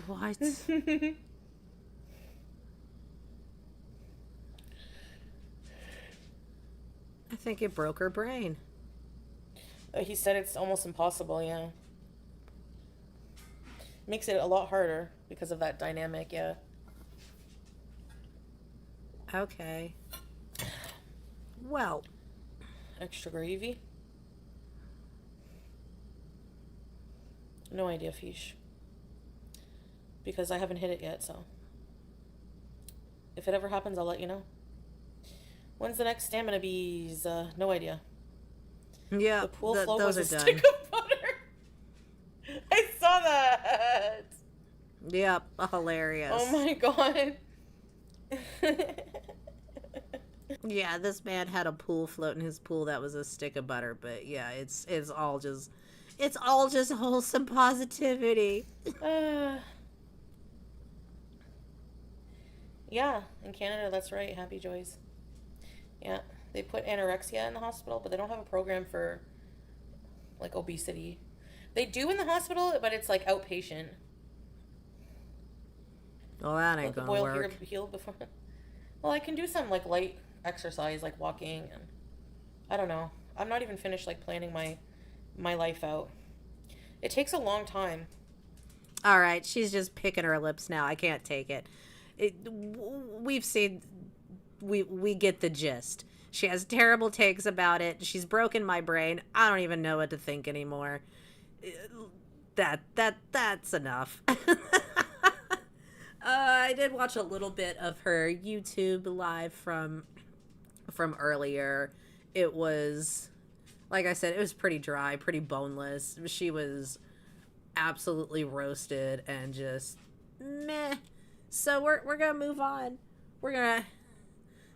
What? I think it broke her brain. He said it's almost impossible, yeah. Makes it a lot harder because of that dynamic, yeah. Okay. Well, Extra gravy? No idea, Fish. Because I haven't hit it yet, so. If it ever happens, I'll let you know. When's the next stamina bees? No idea. yeah, The pool float those was are a done. stick of butter. I saw that. Yep, hilarious. Oh my god. Yeah, this man had a pool float in his pool that was a stick of butter, but yeah, it's all just wholesome positivity. Yeah, in Canada, that's right. Happy Joys. Yeah, they put anorexia in the hospital, but they don't have a program for like obesity. They do in the hospital, but it's like outpatient. Well, that Let ain't the gonna boil work. heal before. Well, I can do some like light exercise, like walking, and I don't know. I'm not even finished like planning my life out. It takes a long time. All right, she's just picking her lips now. I can't take it. We've seen, we get the gist. She has terrible takes about it. She's broken my brain. I don't even know what to think anymore. That's enough. I did watch a little bit of her YouTube live from earlier. It was, like I said, it was pretty dry, pretty boneless. She was absolutely roasted and just meh. So we're gonna move on. We're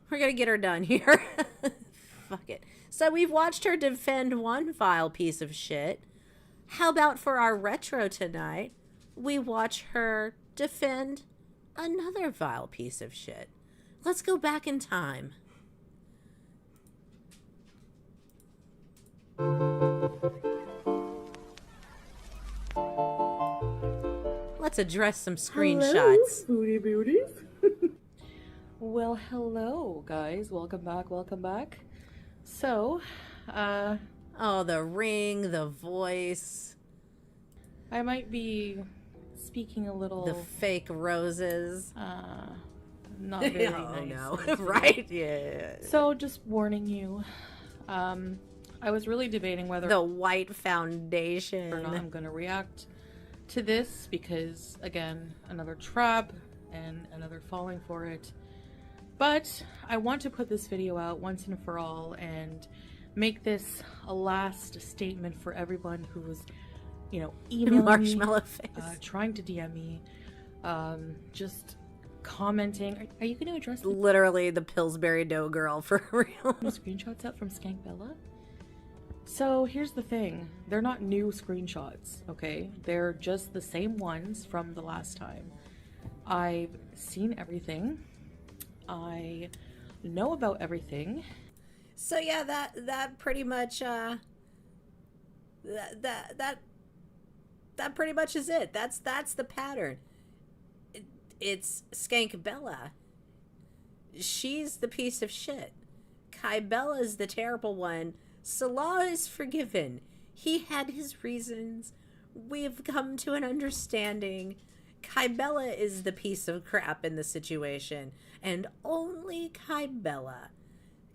gonna get her done here. Fuck it. So we've watched her defend one vile piece of shit. How about for our retro tonight, we watch her defend another vile piece of shit. Let's go back in time. Let's address some screenshots. Foodie beauties. Well, hello, guys. Welcome back. So, Oh, the ring, the voice, I might be speaking a little, the fake roses. not very Oh, nice. no. this video. Right? Yeah. So, just warning you, I was really debating whether The white or not foundation. I'm going to react to this because, again, another trap and another falling for it. But I want to put this video out once and for all and make this a last statement for everyone who was, emailing Marshmallow me, face. trying to DM me, just commenting. Are you going to address the Literally the Pillsbury Dough girl for real. screenshots up from Skank Bella? So here's the thing. They're not new screenshots, okay? They're just the same ones from the last time. I've seen everything. I know about everything. So yeah, that pretty much that pretty much is it. That's the pattern. It's Skank Bella. She's the piece of shit. Kai Bella's the terrible one. Salah is forgiven. He had his reasons. We've come to an understanding. Kai Bella is the piece of crap in the situation, and only Kai Bella.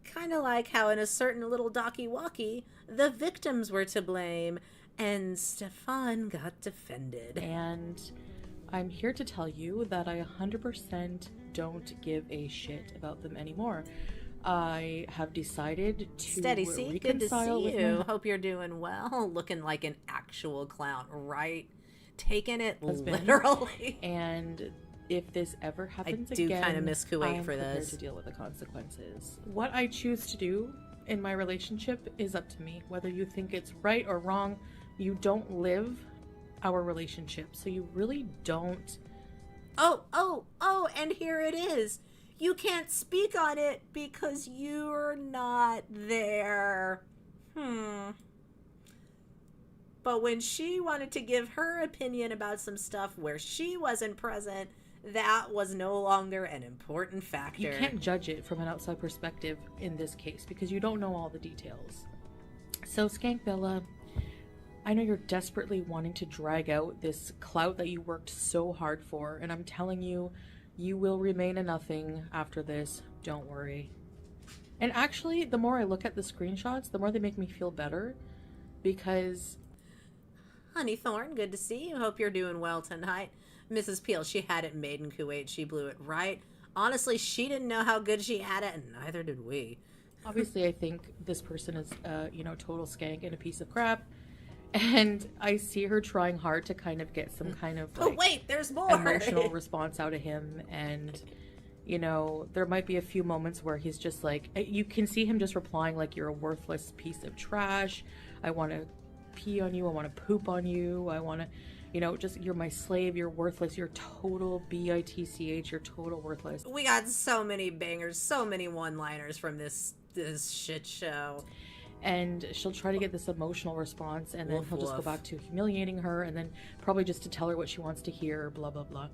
Kind of like how in a certain little docky-walkie, the victims were to blame, and Stefan got defended. And I'm here to tell you that I 100% don't give a shit about them anymore. I have decided to Steady, see? Good to reconcile see with you. my Hope you're doing well. Looking like an actual clown, right? Taking it husband. literally. And if this ever happens do again, kinda miss Kuwait I'm for prepared this. to deal with the consequences. What I choose to do in my relationship is up to me. Whether you think it's right or wrong, you don't live our relationship, so you really don't. Oh, and here it is. You can't speak on it because you're not there. But when she wanted to give her opinion about some stuff where she wasn't present, that was no longer an important factor. You can't judge it from an outside perspective in this case because you don't know all the details. So, Skank Bella, I know you're desperately wanting to drag out this clout that you worked so hard for, and I'm telling you, you will remain a nothing after this. Don't worry. And actually, the more I look at the screenshots, the more they make me feel better because Honey Thorn, good to see you. Hope you're doing well tonight. Mrs. Peel, she had it made in Kuwait. She blew it right. Honestly, she didn't know how good she had it, and neither did we. obviously I think this person is, total skank and a piece of crap. And I see her trying hard to kind of get some kind of But wait, there's more. emotional response out of him. And, there might be a few moments where he's just like, you can see him just replying like, you're a worthless piece of trash. I want to pee on you. I want to poop on you. I want to, you're my slave. You're worthless. You're total bitch. You're total worthless. We got so many bangers, so many one-liners from this shit show. and she'll try to get this emotional response, and then Woof, he'll just go woof. back to humiliating her, and then probably just to tell her what she wants to hear, blah blah blah.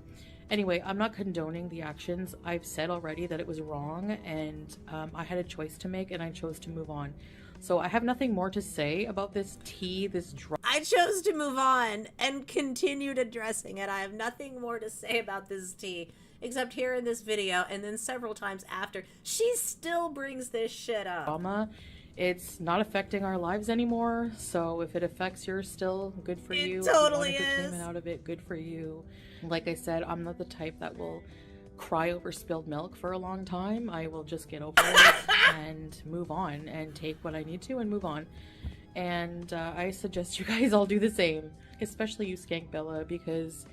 Anyway, I'm not condoning the actions. I've said already that it was wrong, and I had a choice to make, and I chose to move on. So I have nothing more to say about this tea, this drama. I chose to move on and continued addressing it. I have nothing more to say about this tea, except here in this video, and then several times after. She still brings this shit up. It's not affecting our lives anymore, so if it affects yours still, good for you. It totally if you want is. entertainment out of it, good for you. Like I said, I'm not the type that will cry over spilled milk for a long time. I will just get over it and move on and take what I need to and move on. And I suggest you guys all do the same, especially you, Skank Bella, because,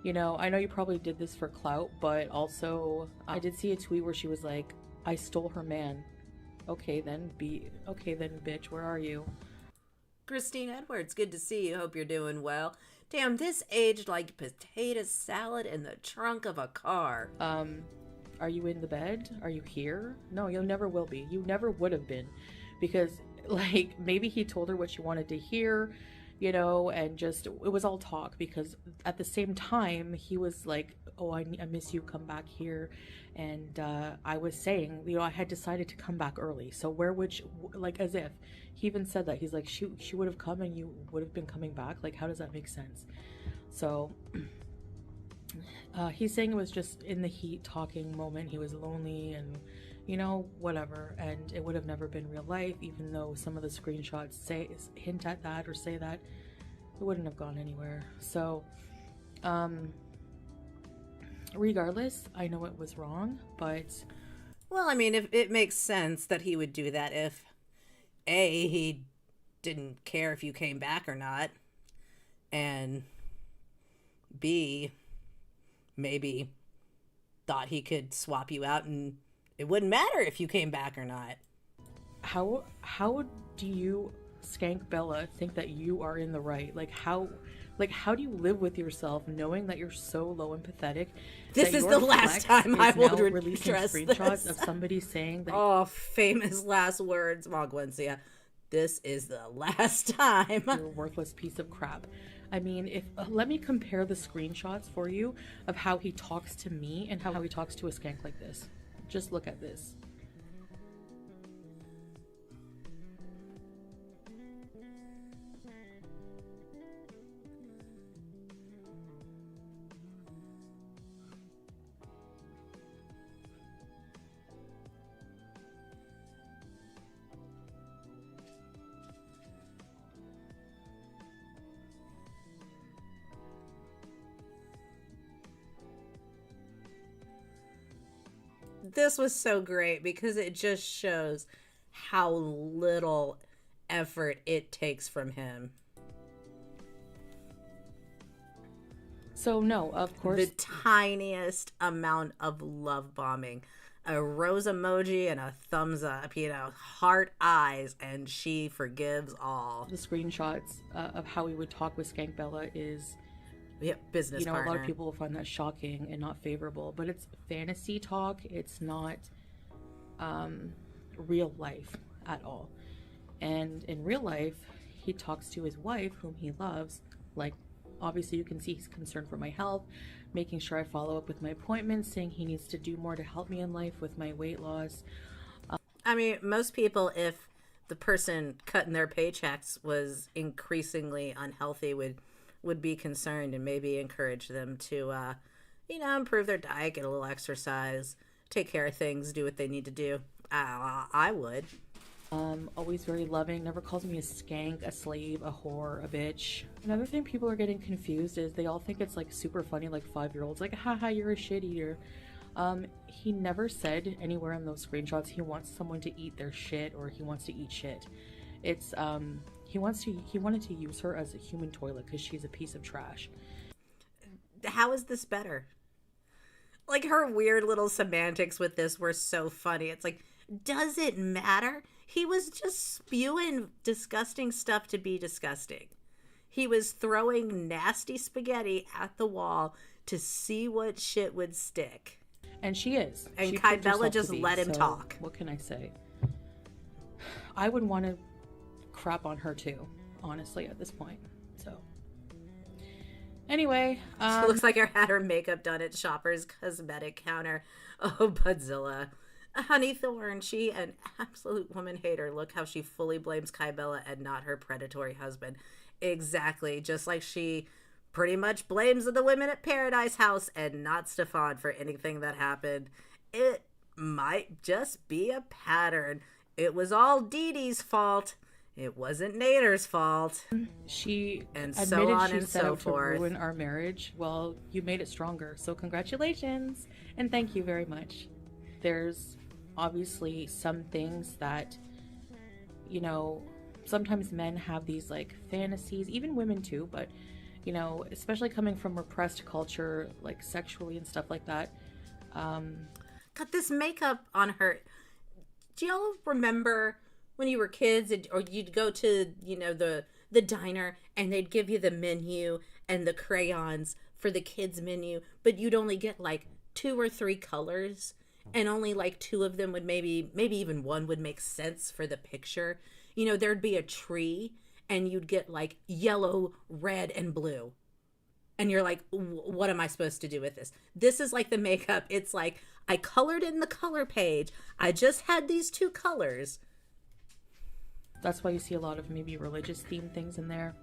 you know, I know you probably did this for clout, but also I did see a tweet where she was like, I stole her man. Okay then, bitch, where are you? Christine Edwards, good to see you. Hope you're doing well. Damn, this aged like potato salad in the trunk of a car. Are you in the bed? Are you here? No, you never will be. You never would have been. Because, like, maybe he told her what she wanted to hear, you know, and just, it was all talk. Because at the same time, he was like, oh, I miss you, come back here. And I was saying, you know, I had decided to come back early. So where would she, like, as if. He even said that. He's like, she would have come and you would have been coming back. Like, how does that make sense? So... he's saying it was just in the heat talking moment. He was lonely and, you know, whatever. And it would have never been real life, even though some of the screenshots hint at that or say that. It wouldn't have gone anywhere. So, regardless, I know it was wrong, but... Well, I mean, if it makes sense that he would do that if, A, he didn't care if you came back or not, and B... maybe thought he could swap you out and it wouldn't matter if you came back or not. How do you, Skank Bella, think that you are in the right? Like how do you live with yourself knowing that you're so low and pathetic? This is the last time I will releasing address screenshots this. of somebody saying that. Oh, famous last words, Magwencia. This is the last time. You're a worthless piece of crap. I mean, if let me compare the screenshots for you of how he talks to me and how he talks to a skank like this. Just look at this. This was so great because it just shows how little effort it takes from him. So no, of course. The tiniest amount of love bombing. A rose emoji and a thumbs up, you know, heart eyes, and she forgives all. The screenshots of how he would talk with Skank Bella is... Yeah, business partner. A lot of people will find that shocking and not favorable, but it's fantasy talk. It's not real life at all. And in real life, he talks to his wife, whom he loves. Like, obviously you can see he's concerned for my health, making sure I follow up with my appointments, saying he needs to do more to help me in life with my weight loss. I mean, most people, if the person cutting their paychecks was increasingly unhealthy, would be concerned and maybe encourage them to, you know, improve their diet, get a little exercise, take care of things, do what they need to do. I would. Always very loving, never calls me a skank, a slave, a whore, a bitch. Another thing people are getting confused is they all think it's like super funny, like 5-year-olds, like, haha, you're a shit eater. He never said anywhere in those screenshots he wants someone to eat their shit or he wants to eat shit. It's, he wanted to use her as a human toilet because she's a piece of trash. How is this better? Like, her weird little semantics with this were so funny. It's like, does it matter? He was just spewing disgusting stuff to be disgusting. He was throwing nasty spaghetti at the wall to see what shit would stick. And she is. And Kai Bella just let him talk. What can I say? I would want to crap on her too, honestly, at this point. So anyway, She looks like her had her makeup done at Shopper's cosmetic counter. Oh, Budzilla. Honeythorn, she an absolute woman hater. Look how she fully blames Kybella and not her predatory husband. Exactly, just like she pretty much blames the women at Pearadise House and not Stefan for anything that happened. It might just be a pattern. It was all Dee Dee's fault. It wasn't Nader's fault. she And admitted so on she and set so out to forth. ruin our marriage. Well, you made it stronger, so congratulations and thank you very much. There's obviously some things that, you know, sometimes men have these like fantasies, even women too, but you know, especially coming from repressed culture, like sexually and stuff like that. Got this makeup on her. Do y'all remember when you were kids, or you'd go to, you know, the diner and they'd give you the menu and the crayons for the kids menu, but you'd only get like 2 or 3 colors, and only like 2 of them would maybe even 1 would make sense for the picture. You know, there'd be a tree and you'd get like yellow, red, and blue. And you're like, what am I supposed to do with this? This is like the makeup. It's like, I colored in the color page. I just had these 2 colors. That's why you see a lot of maybe religious themed things in there.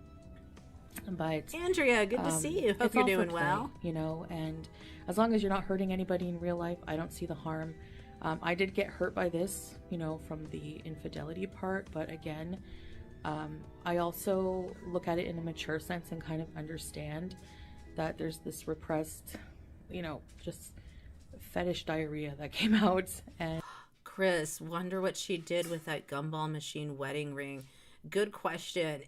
But Andrea, good to see you. Hope it's you're all for doing play, well. you know, and as long as you're not hurting anybody in real life, I don't see the harm. I did get hurt by this, you know, from the infidelity part, but again, I also look at it in a mature sense and kind of understand that there's this repressed, you know, just fetish diarrhea that came out. And Chris, wonder what she did with that gumball machine wedding ring. Good question.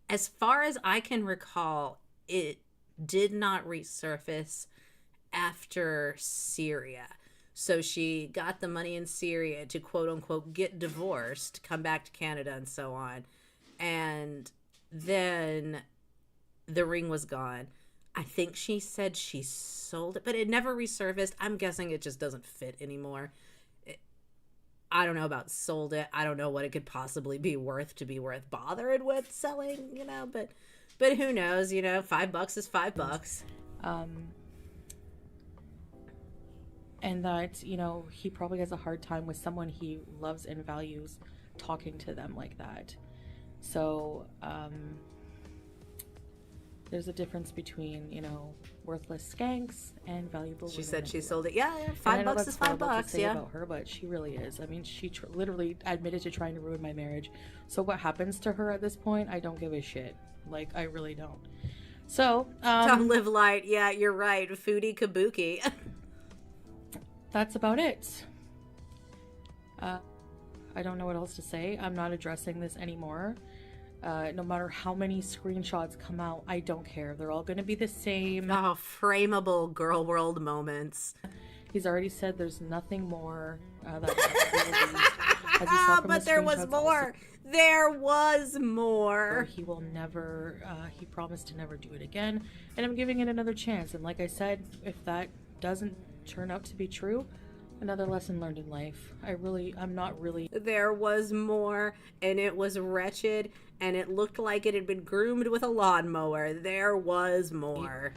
As far as I can recall, it did not resurface after Syria. So she got the money in Syria to quote unquote get divorced, come back to Canada and so on. And then the ring was gone. I think she said she sold it, but it never resurfaced. I'm guessing it just doesn't fit anymore. I don't know about sold it. I don't know what it could possibly be worth to be worth bothering with selling, you know, but who knows, you know, $5 is $5. and that, you know, he probably has a hard time with someone he loves and values talking to them like that. So, there's a difference between, you know, worthless skanks and valuable She women said in she the sold world. it. Yeah, And I know $5 that's is horrible to $5. say Yeah. about her, but she really is. I mean, she literally admitted to trying to ruin my marriage. So what happens to her at this point, I don't give a shit. Like, I really don't. So, Don't live light. Yeah, you're right. Foodie kabuki. that's about it. I don't know what else to say. I'm not addressing this anymore. No matter how many screenshots come out, I don't care. They're all going to be the same. Oh, frameable girl world moments. He's already said there's nothing more that will be released. As you saw from But the there was screenshots more. also, There was so more. he will never, he promised to never do it again. And I'm giving it another chance. And like I said, if that doesn't turn out to be true, another lesson learned in life. I'm not really There was more, and it was wretched, and it looked like it had been groomed with a lawnmower. There was more.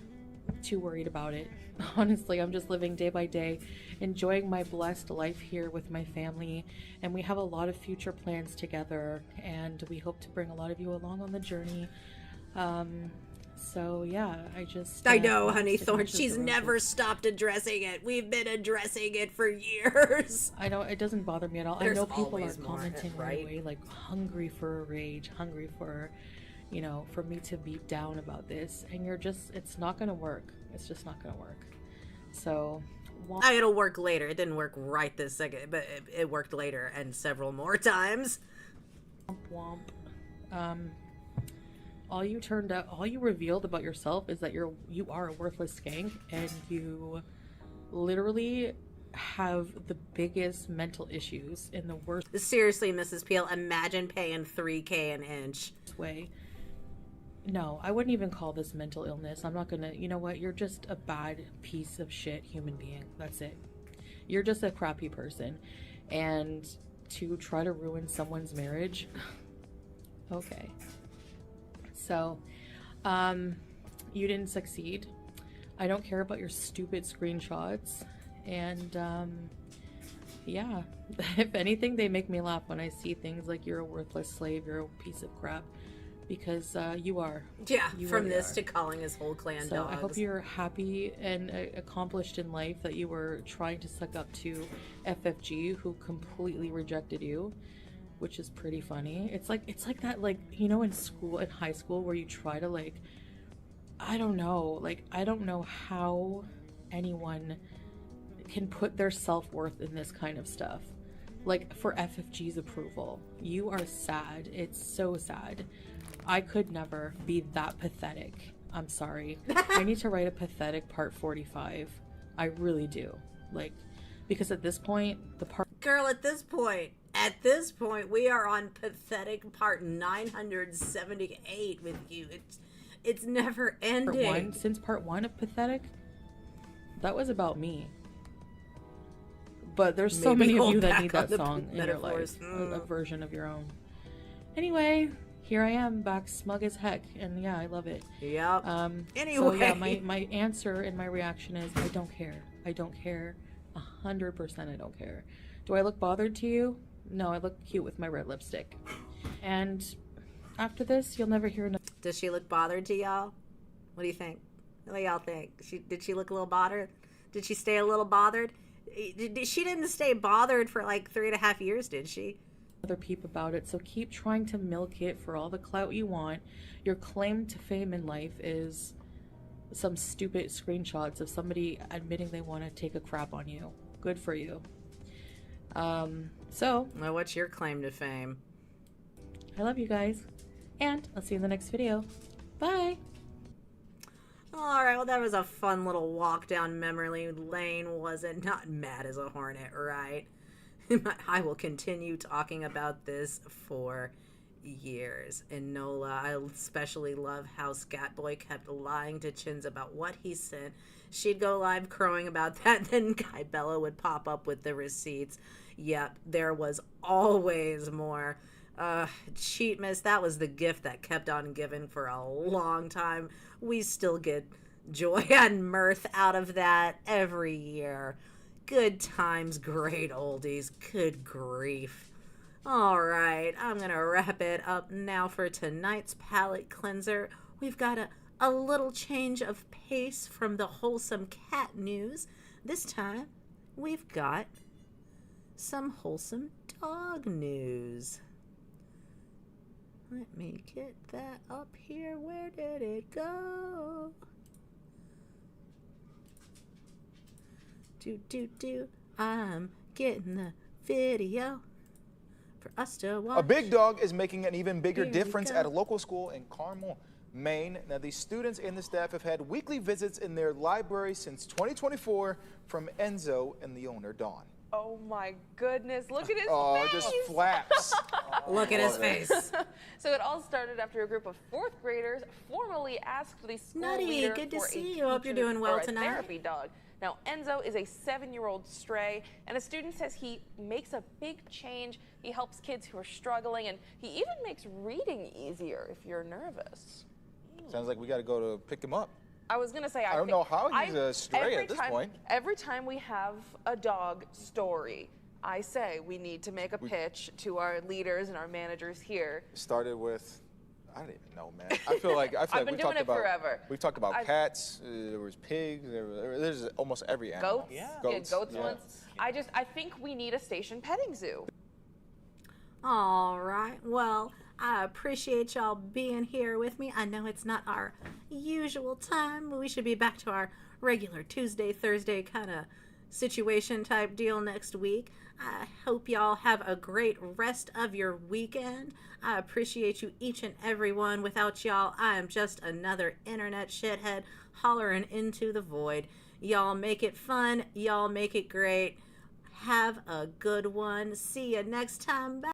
too worried about it. Honestly, I'm just living day by day, enjoying my blessed life here with my family, and we have a lot of future plans together, and we hope to bring a lot of you along on the journey. So yeah, I know, I'm honey sticking Thorn. to She's the never roses. stopped addressing it. We've been addressing it for years. I know it doesn't bother me at all. There's I know people are always more, commenting right? right away, like hungry for a rage, hungry for, you know, for me to be down about this, and it's not gonna work. It's just not gonna work. So, It'll work later. It didn't work right this second, but it worked later and several more times. womp. All you revealed about yourself is that you are a worthless skank, and you literally have the biggest mental issues in the worst Seriously, Mrs. Peel, imagine paying $3K an inch. way. No, I wouldn't even call this mental illness. I'm not gonna, you know what? You're just a bad piece of shit human being. That's it. You're just a crappy person. And to try to ruin someone's marriage, Okay. So, you didn't succeed. I don't care about your stupid screenshots. And, yeah. If anything, they make me laugh when I see things like you're a worthless slave, you're a piece of crap. Because, you are. Yeah, You from really this are. to calling his whole clan So dogs. I hope you're happy and accomplished in life, that you were trying to suck up to FFG, who completely rejected you, which is pretty funny. It's like that, like, you know, in high school, where you try to, like, I don't know how anyone can put their self-worth in this kind of stuff. Like, for FFG's approval. You are sad. It's so sad. I could never be that pathetic. I'm sorry. I need to write a pathetic part 45. I really do. Like, because at this point, Girl, at this point, we are on pathetic part 978 with you. It's never ending. Since part 1 of Pathetic, that was about me. But there's so Maybe many of hold you that back need on that the song in your life. metaphors. A version of your own. Anyway, here I am, back smug as heck, and yeah, I love it. Yep. So yeah, my answer and my reaction is I don't care. I don't care. 100% I don't care. Do I look bothered to you? No, I look cute with my red lipstick. And after this, you'll never hear another. Does she look bothered to y'all? What do you think? What do y'all think? Did she look a little bothered? Did she stay a little bothered? She didn't stay bothered for like 3.5 years, did she? Other peep about it, so keep trying to milk it for all the clout you want. Your claim to fame in life is some stupid screenshots of somebody admitting they want to take a crap on you. Good for you. So Well, what's your claim to fame? I love you guys, and I'll see you in the next video. Bye. All right, well, that was a fun little walk down memory lane, was it? Not mad as a hornet, right? I will continue talking about this for years. And Nola, I especially love how Scatboy kept lying to Chins about what he sent. She'd go live crowing about that, then Guy Bella would pop up with the receipts. Yep, there was always more. Cheatmas, that was the gift that kept on giving for a long time. We still get joy and mirth out of that every year. Good times, great oldies. Good grief. All right, I'm going to wrap it up now for tonight's palate cleanser. We've got a little change of pace from the wholesome cat news. This time, we've got some wholesome dog news. Let me get that up here. Where did it go? I'm getting the video for us to watch. A big dog is making an even bigger Here we difference go. at a local school in Carmel, Maine. Now, the students and the staff have had weekly visits in their library since 2024 from Enzo and the owner, Dawn. Oh my goodness, look at his Oh, face! just flaps. Look at his face. So it all started after a group of 4th graders formally asked the school Nutty, leader good to for see a you. Hope you're teacher doing well or a tonight. therapy dog. Now, Enzo is a 7-year-old stray, and a student says he makes a big change. He helps kids who are struggling, and he even makes reading easier if you're nervous. Sounds like we got to go to pick him up. I was gonna say, I don't know how he's a stray at this point. Every time we have a dog story, I say we need to make a pitch to our leaders and our managers here. Started with, I don't even know, man. I feel like I've been we doing talked it about forever. We've talked about cats. There was pigs. There's almost every animal. Goats? Yeah, goats yeah. once. I think we need a station petting zoo. All right. Well, I appreciate y'all being here with me. I know it's not our usual time. We should be back to our regular Tuesday, Thursday kind of situation type deal next week. I hope y'all have a great rest of your weekend. I appreciate you each and every one. Without y'all, I am just another internet shithead hollering into the void. Y'all make it fun. Y'all make it great. Have a good one. See you next time. Bye.